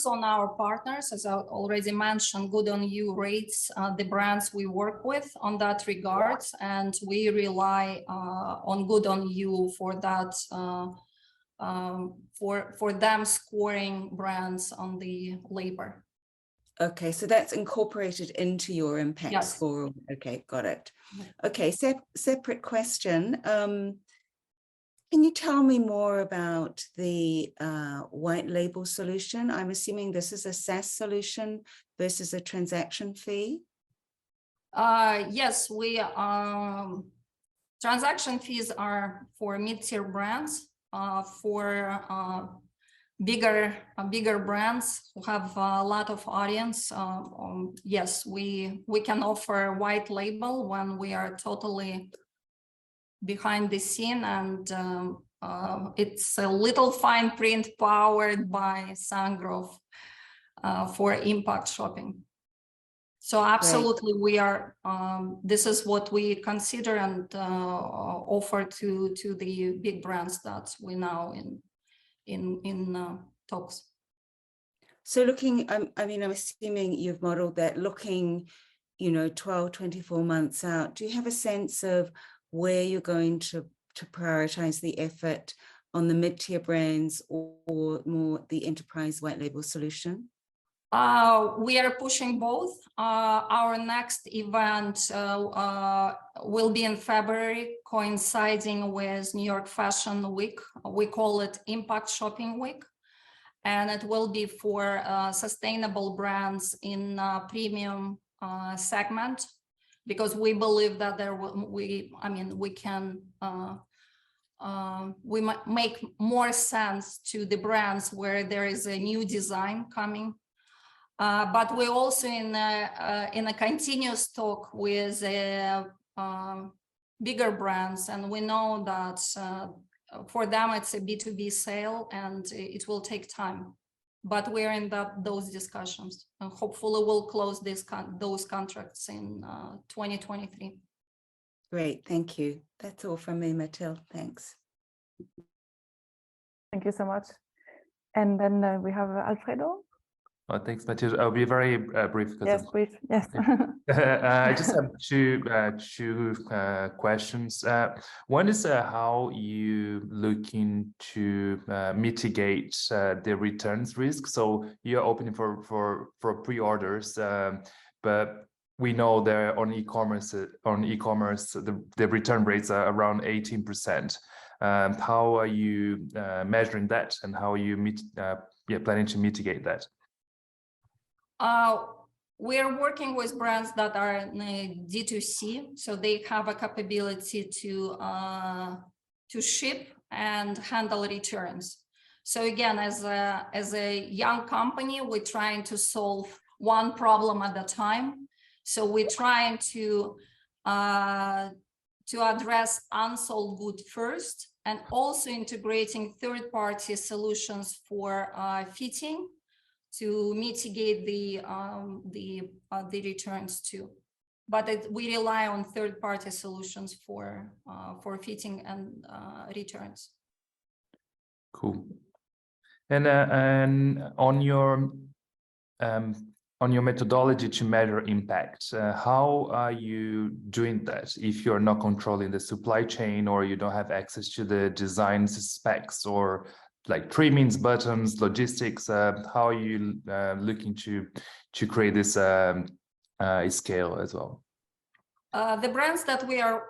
on our partners, as I already mentioned. Good on You rates the brands we work with on that regard, and we rely on Good on You for that, for them scoring brands on the labor. Okay, so that's incorporated into your impact Yes. score. Okay, got it. Okay, separate question. Can you tell me more about the white label solution? I'm assuming this is a SaaS solution versus a transaction fee. Yes, we transaction fees are for mid-tier brands, for bigger brands who have a lot of audience. Yes, we can offer white label when we are totally behind the scene, and it's a little fine print powered by SANGROVE for impact shopping. So absolutely, right. We are. This is what we consider and offer to the big brands that we now in talks. So looking, I mean, I'm assuming you've modeled that looking, 12, 24 months out. Do you have a sense of where you're going to prioritize the effort on the mid-tier brands or more the enterprise white label solution? We are pushing both. Our next event will be in February, coinciding with New York Fashion Week. We call it Impact Shopping Week. And it will be for sustainable brands in premium segment, because we believe that we might make more sense to the brands where there is a new design coming. But we're also in a continuous talk with bigger brands, and we know that for them it's a B2B sale and it will take time. But we're in those discussions, and hopefully we'll close those contracts in 2023. Great, thank you. That's all from me, Mathilde. Thanks. Thank you so much. And then we have Alfredo. Oh, thanks, Mathilde. I'll be very brief. Yes, brief. Yes. I just have two questions. One is how you looking to mitigate the returns risk. So you're opening for pre-orders, but we know there on e-commerce the return rates are around 18%. How are you measuring that, and how are you planning to mitigate that? We're working with brands that are in D2C, so they have a capability to ship and handle returns. So again, as a young company, we're trying to solve one problem at a time. So we're trying to address unsold good first, and also integrating third-party solutions for fitting, to mitigate the returns too. But we rely on third-party solutions for fitting and returns. Cool. And on your on your methodology to measure impact. How are you doing that if you're not controlling the supply chain, or you don't have access to the design specs, or like trimmings, buttons, logistics? How are you looking to create this scale as well? The brands that we are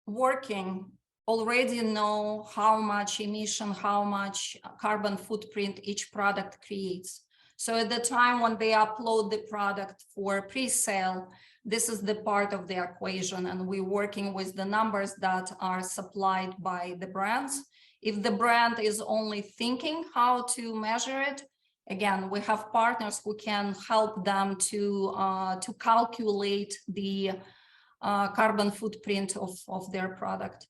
working already know how much emission, how much carbon footprint each product creates. So at the time when they upload the product for pre-sale, this is the part of the equation, and we're working with the numbers that are supplied by the brands. If the brand is only thinking how to measure it, again, we have partners who can help them to calculate the carbon footprint of their product.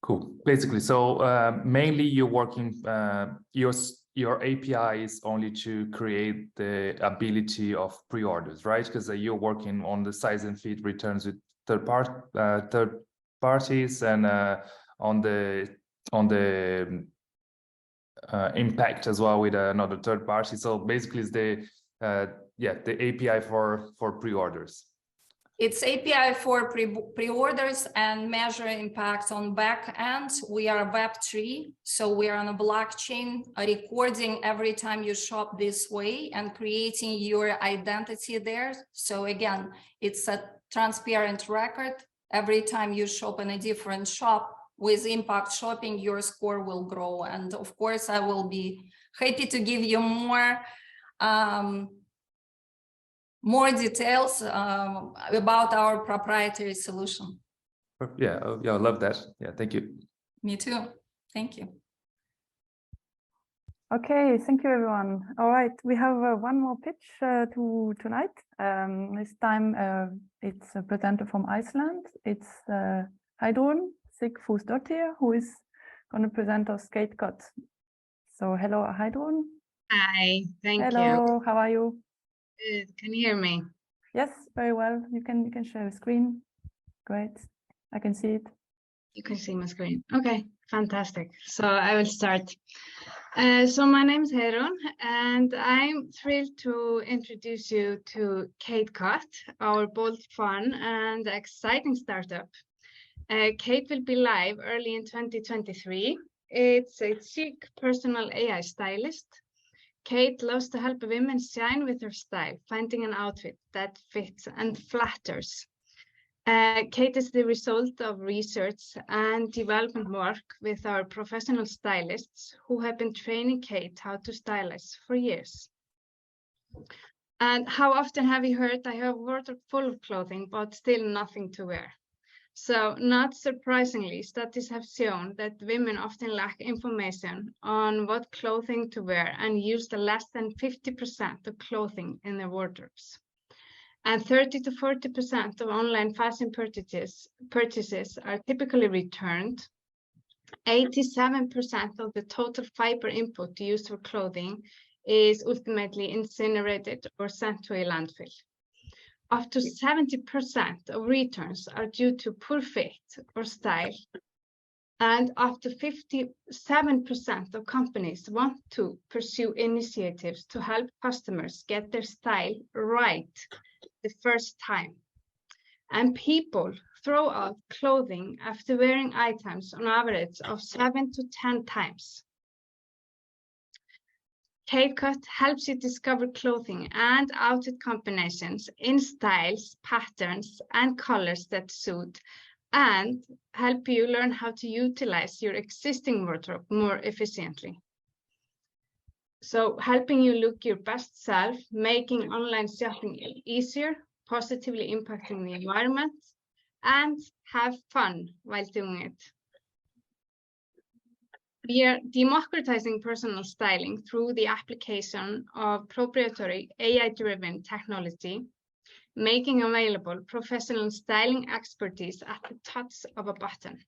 Cool. Basically, so mainly you're working, your API is only to create the ability of pre-orders, right? Because you're working on the size and fit returns with third parties, and on the impact as well with another third party. So basically, it's the API for pre-orders. It's API for pre-orders and measure impacts on back end. We are Web3, so we are on a blockchain, recording every time you shop this way and creating your identity there. So again, it's a transparent record. Every time you shop in a different shop with impact shopping, your score will grow. And of course, I will be happy to give you more details about our proprietary solution. Yeah, I love that. Yeah, thank you. Me too. Thank you. Okay, thank you, everyone. All right, we have one more pitch tonight. This time it's a presenter from Iceland. It's Heiðrún Sigfúsdóttir, who is going to present us Catecut. So hello, Heiðrún. Hi, thank you. Hello, how are you? Can you hear me? Yes, very well. You can share a screen. Great. I can see it. You can see my screen. Okay, fantastic. So I will start. So my name is Heiðrún, and I'm thrilled to introduce you to Catecut, our bold, fun, and exciting startup. Kate will be live early in 2023. It's a chic personal AI stylist. Kate loves to help women shine with her style, finding an outfit that fits and flatters. Kate is the result of research and development work with our professional stylists who have been training Kate how to stylize for years. And how often have you heard, I have a wardrobe full of clothing, but still nothing to wear? So not surprisingly, studies have shown that women often lack information on what clothing to wear and use less than 50% of clothing in their wardrobes. And 30 to 40% of online fashion purchases are typically returned. 87% of the total fiber input used for clothing is ultimately incinerated or sent to a landfill. Up to 70% of returns are due to poor fit or style, and up to 57% of companies want to pursue initiatives to help customers get their style right the first time. And people throw out clothing after wearing items on average of 7 to 10 times. Catecut helps you discover clothing and outfit combinations in styles, patterns, and colors that suit, and help you learn how to utilize your existing wardrobe more efficiently. So helping you look your best self, making online shopping easier, positively impacting the environment, and have fun while doing it. We are democratizing personal styling through the application of proprietary AI-driven technology, making available professional styling expertise at the touch of a button.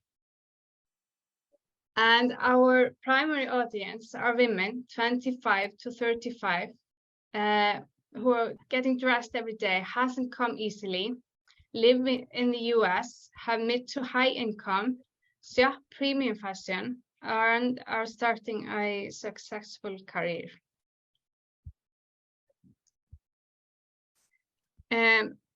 And our primary audience are women 25 to 35 who are getting dressed every day, hasn't come easily, live in the US, have mid to high income, shop premium fashion, and are starting a successful career.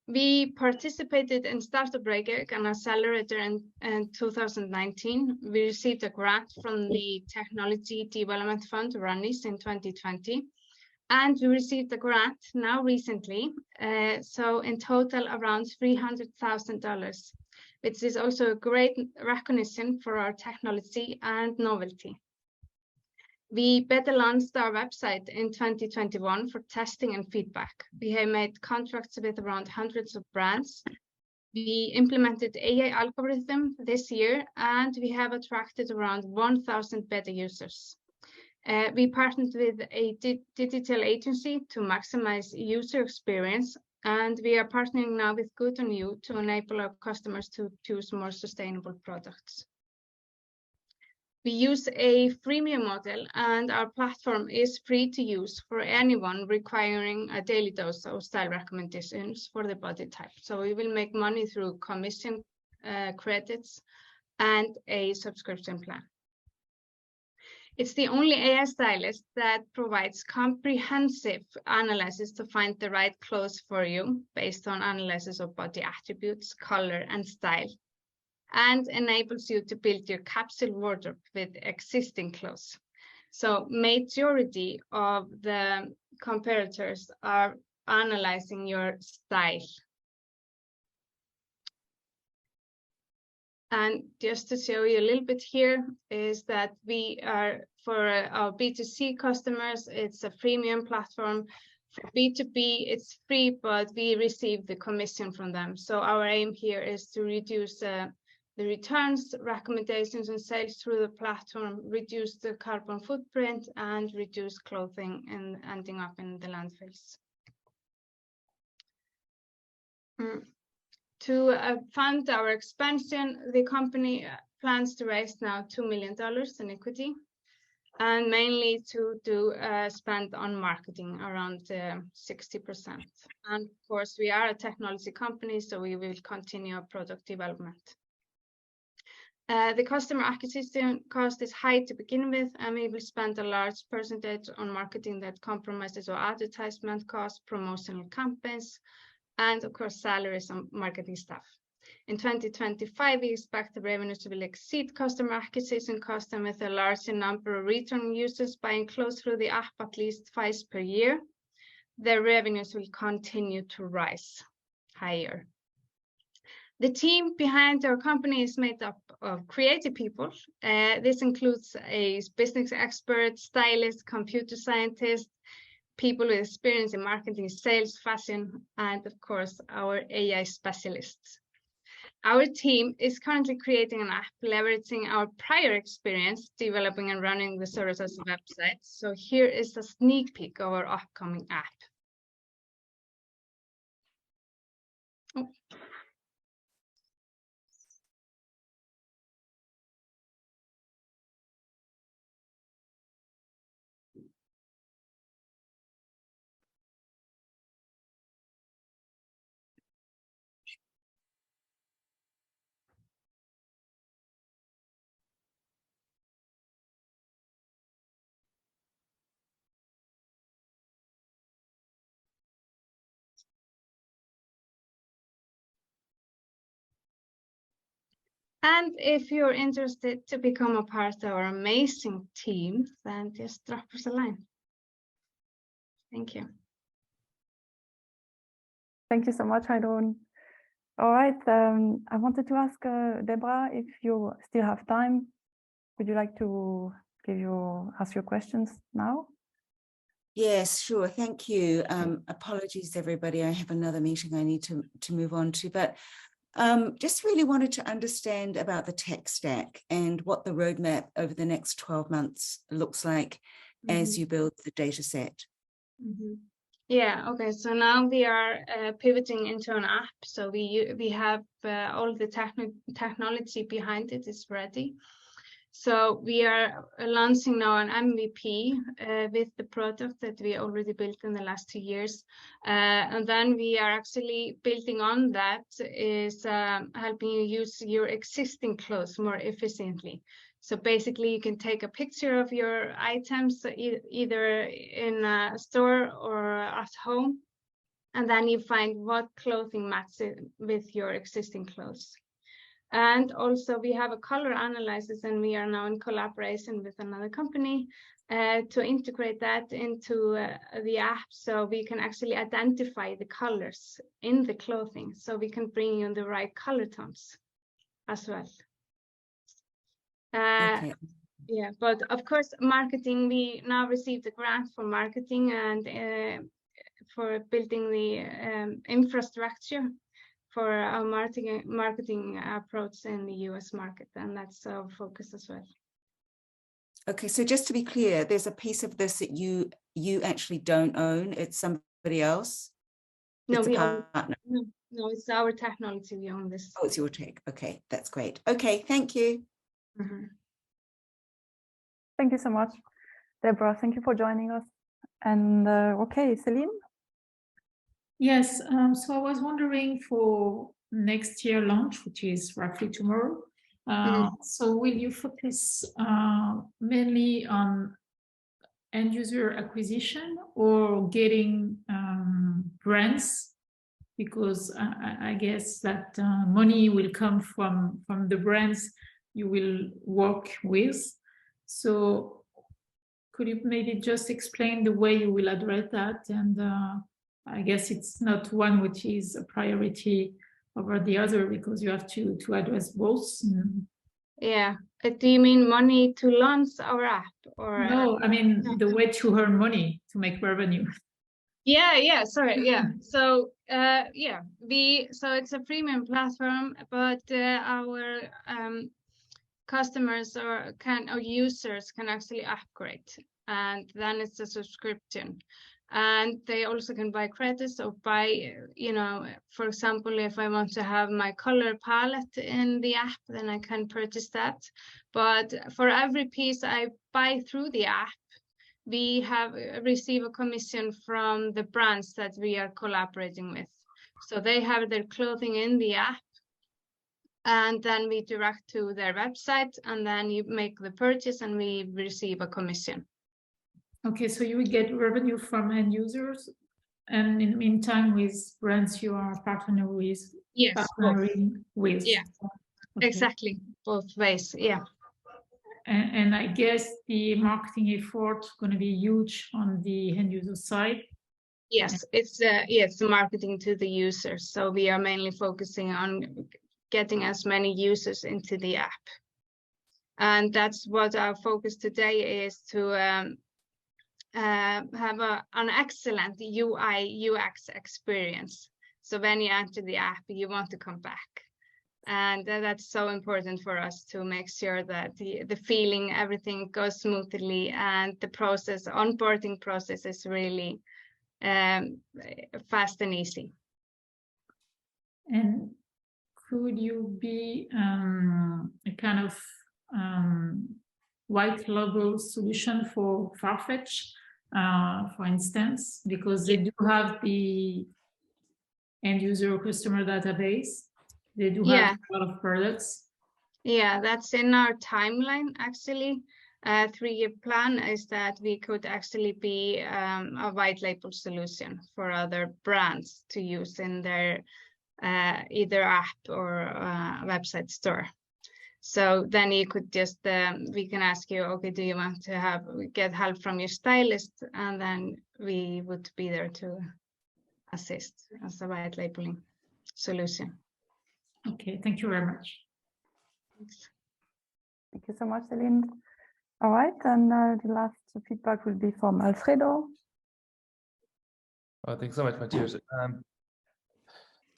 We participated in Startup Reykjavík, an accelerator in 2019. We received a grant from the Technology Development Fund, RUNNIS, in 2020. And we received a grant now recently. So in total, around $300,000, which is also a great recognition for our technology and novelty. We beta launched our website in 2021 for testing and feedback. We have made contracts with around hundreds of brands. We implemented AI algorithm this year, and we have attracted around 1,000 beta users. We partnered with a digital agency to maximize user experience, and we are partnering now with GoTo to enable our customers to choose more sustainable products. We use a freemium model, and our platform is free to use for anyone requiring a daily dose of style recommendations for the body type. So we will make money through commission credits and a subscription plan. It's the only AI stylist that provides comprehensive analysis to find the right clothes for you based on analysis of body attributes, color, and style, and enables you to build your capsule wardrobe with existing clothes. So majority of the comparators are analyzing your style. And just to show you a little bit here is that we are, for our B2C customers, it's a freemium platform. For B2B, it's free, but we receive the commission from them. So our aim here is to reduce the returns, recommendations, and sales through the platform, reduce the carbon footprint, and reduce clothing and ending up in the landfills. To fund our expansion, the company plans to raise now $2 million in equity, and mainly to do spend on marketing around 60%. And of course, we are a technology company, so we will continue our product development. The customer acquisition cost is high to begin with, and we will spend a large percentage on marketing that compromises our advertisement costs, promotional campaigns, and of course, salaries and marketing staff. In 2025, we expect the revenues will exceed customer acquisition cost, and with a larger number of return users buying clothes through the app at least twice per year, their revenues will continue to rise higher. The team behind our company is made up of creative people. This includes a business expert, stylist, computer scientist, people with experience in marketing, sales, fashion, and of course, our AI specialists. Our team is currently creating an app leveraging our prior experience developing and running the service as a website. So here is a sneak peek of our upcoming app. Oh. And if you're interested to become a part of our amazing team, then just drop us a line. Thank you. Thank you so much, Heiðrún. All right, I wanted to ask Deborah, if you still have time, would you like to ask your questions now? Yes, sure. Thank you. Apologies, everybody. I have another meeting I need to move on to, but just really wanted to understand about the tech stack and what the roadmap over the next 12 months looks like as you build the data set. Yeah, okay. So now we are pivoting into an app. So we have all the technology behind it is ready. So we are launching now an MVP with the product that we already built in the last 2 years. And then we are actually building on that is helping you use your existing clothes more efficiently. So basically you can take a picture of your items either in a store or at home, and then you find what clothing matches with your existing clothes. And also we have a color analysis, and we are now in collaboration with another company to integrate that into the app, so we can actually identify the colors in the clothing, so we can bring you the right color tones as well. Okay. Yeah, but of course, marketing, we now received a grant for marketing and for building the infrastructure for our marketing approach in the US market, and that's our focus as well. Okay, so just to be clear, there's a piece of this that you actually don't own, it's somebody else? No, It's a we own, partner. no, it's our technology, we own this. Oh, it's your tech. Okay, that's great. Okay, thank you. Mhm. Thank you so much, Deborah. Thank you for joining us. And okay, Celine? Yes, so I was wondering for next year launch, which is roughly tomorrow. So will you focus mainly on end user acquisition or getting brands? Because I guess that money will come from the brands you will work with. So could you maybe just explain the way you will address that? And I guess it's not one which is a priority over the other, because you have to address both. Yeah, do you mean money to launch our app, or? No, I mean the way to earn money, to make revenue. Yeah, sorry, yeah. So yeah, so it's a premium platform, but our customers or users can actually upgrade, and then it's a subscription. And they also can buy credits or buy, for example, if I want to have my color palette in the app, then I can purchase that. But for every piece I buy through the app, we receive a commission from the brands that we are collaborating with. So they have their clothing in the app, and then we direct to their website, and then you make the purchase and we receive a commission. Okay, so you will get revenue from end users, and in the meantime with brands you are partnering with. Yes, with. Yeah, okay. Exactly, both ways, yeah. And I guess the marketing effort is going to be huge on the end user side. Yes, it's marketing to the users. So we are mainly focusing on getting as many users into the app. And that's what our focus today is, to have an excellent UI UX experience. So when you enter the app, you want to come back. And that's so important for us, to make sure that the feeling, everything goes smoothly, and the onboarding process is really fast and easy. And could you be a kind of white label solution for Farfetch, for instance, because they do have the end user customer database. They do have a lot of products. Yeah, that's in our timeline, actually. 3-year plan is that we could actually be a white label solution for other brands to use in their either app or website store. So then you could just, we can ask you, okay, do you want to get help from your stylist? And then we would be there to assist as a white labeling solution. Okay, thank you very much. Thanks. Thank you so much, Celine. All right, and the last feedback will be from Alfredo. Oh, thanks so much, Matthias.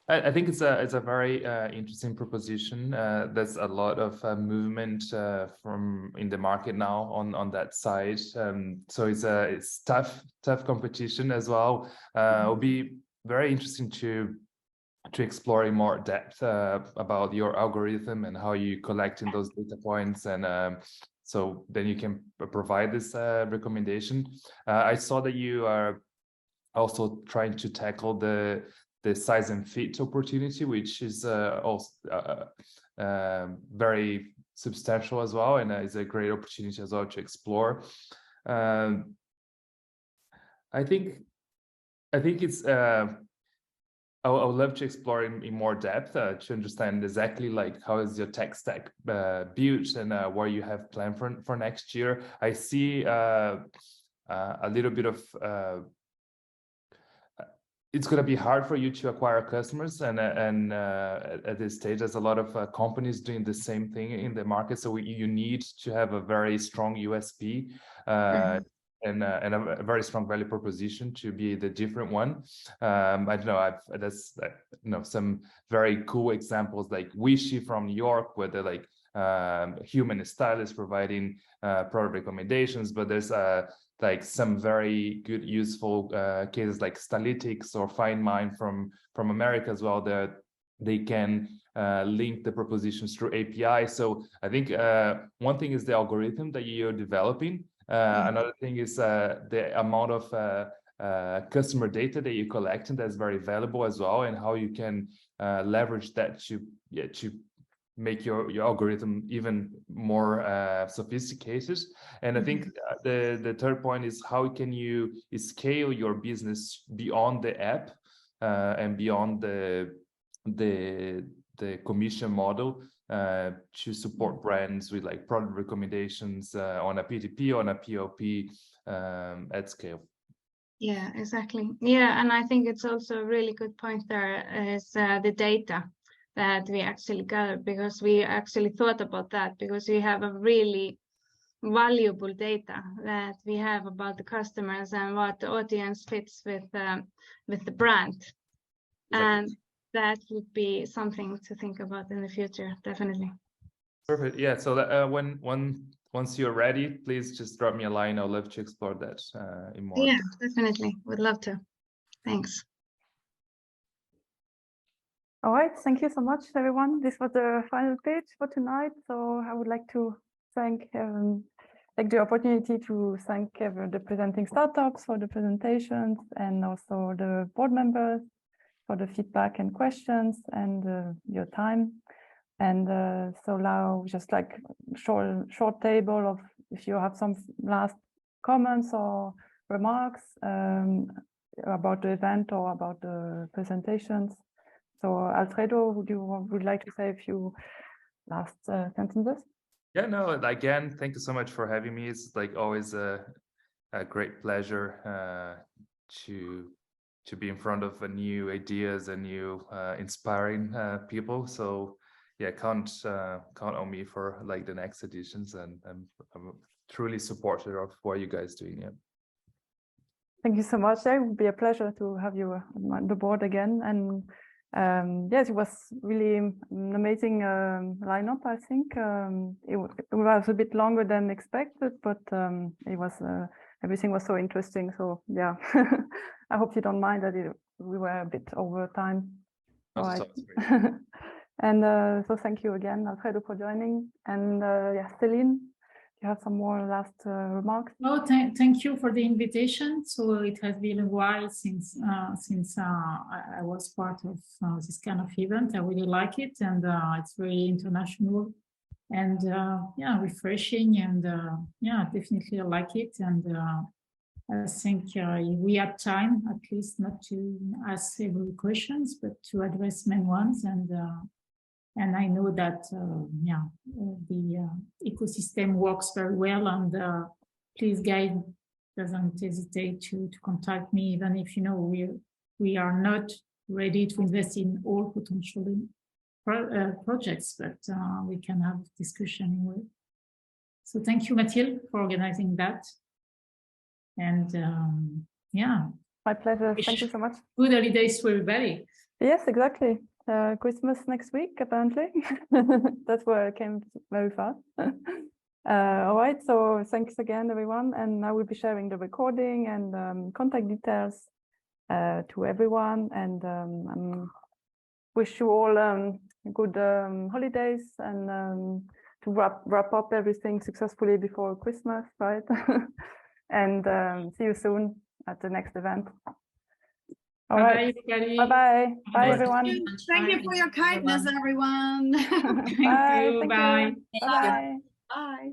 I think it's a very interesting proposition. There's a lot of movement in the market now on that side. So it's tough competition as well. It'll be very interesting to explore in more depth about your algorithm and how you collecting those data points, and so then you can provide this recommendation. I saw that you are also trying to tackle the size and fit opportunity, which is also very substantial as well, and is a great opportunity as well to explore. I think it's I would love to explore in more depth to understand exactly like how is your tech stack built and what you have planned for next year. I see a little bit of it's going to be hard for you to acquire customers, and at this stage, there's a lot of companies doing the same thing in the market. So you need to have a very strong USP and a very strong value proposition to be the different one. I don't know. That's some very cool examples like Wishy from New York, where they're like human stylists providing product recommendations, but there's like some very good useful cases like Stylytics or Find Mine from America as well, that they can link the propositions through API. So I think one thing is the algorithm that you're developing. Another thing is the amount of customer data that you're collecting that's very valuable as well, and how you can leverage that to make your algorithm even more sophisticated. And I think the third point is how can you scale your business beyond the app and beyond the commission model to support brands with like product recommendations on a P2P, on a POP at scale. Yeah, exactly. Yeah, and I think it's also a really good point there is the data that we actually gather, because we actually thought about that, because we have a really valuable data that we have about the customers and what the audience fits with the brand. Exactly. And that would be something to think about in the future, definitely. Perfect. Yeah. So that, once you're ready, please just drop me a line. I'd love to explore that in more. Yeah, definitely. Would love to. Thanks. All right, thank you so much, everyone. This was the final page for tonight. So I would like to take the opportunity to thank the presenting startups for the presentations, and also the board members for the feedback and questions and your time. And so now just like short table of if you have some last comments or remarks about the event or about the presentations. So Alfredo, would you like to say a few last sentences? Yeah, no, again, thank you so much for having me. It's like always a great pleasure to be in front of new ideas and new inspiring people. So yeah, count on me for like the next editions, and I'm truly supportive of what you guys doing. Yeah. Thank you so much. It would be a pleasure to have you on the board again. And yes, it was really an amazing lineup. I think it was a bit longer than expected, but it was everything was so interesting. So yeah, I hope you don't mind that we were a bit over time. All right. And so thank you again, Alfredo, for joining. And yeah, Celine, you have some more last remarks? Oh, thank you for the invitation. So it has been a while since I was part of this kind of event. I really like it, and it's very international and yeah, refreshing, and yeah, definitely I like it. And I think we had time, at least not to ask several questions, but to address main ones. And I know that, yeah, the ecosystem works very well, and please, guys, doesn't hesitate to contact me, even if, you know, we are not ready to invest in all potential projects, but we can have discussion anyway. So thank you, Mathilde, for organizing that. And yeah. My pleasure. Thank you so much. Good holidays to everybody. Yes, exactly. Christmas next week, apparently. That's where I came very fast. All right, so thanks again, everyone. And I will be sharing the recording and contact details to everyone. And wish you all good holidays, and to wrap up everything successfully before Christmas, right? And see you soon at the next event. All right. Bye-bye. Bye, everyone. Thank you for your kindness, everyone. Thank you. Bye. Bye. Bye.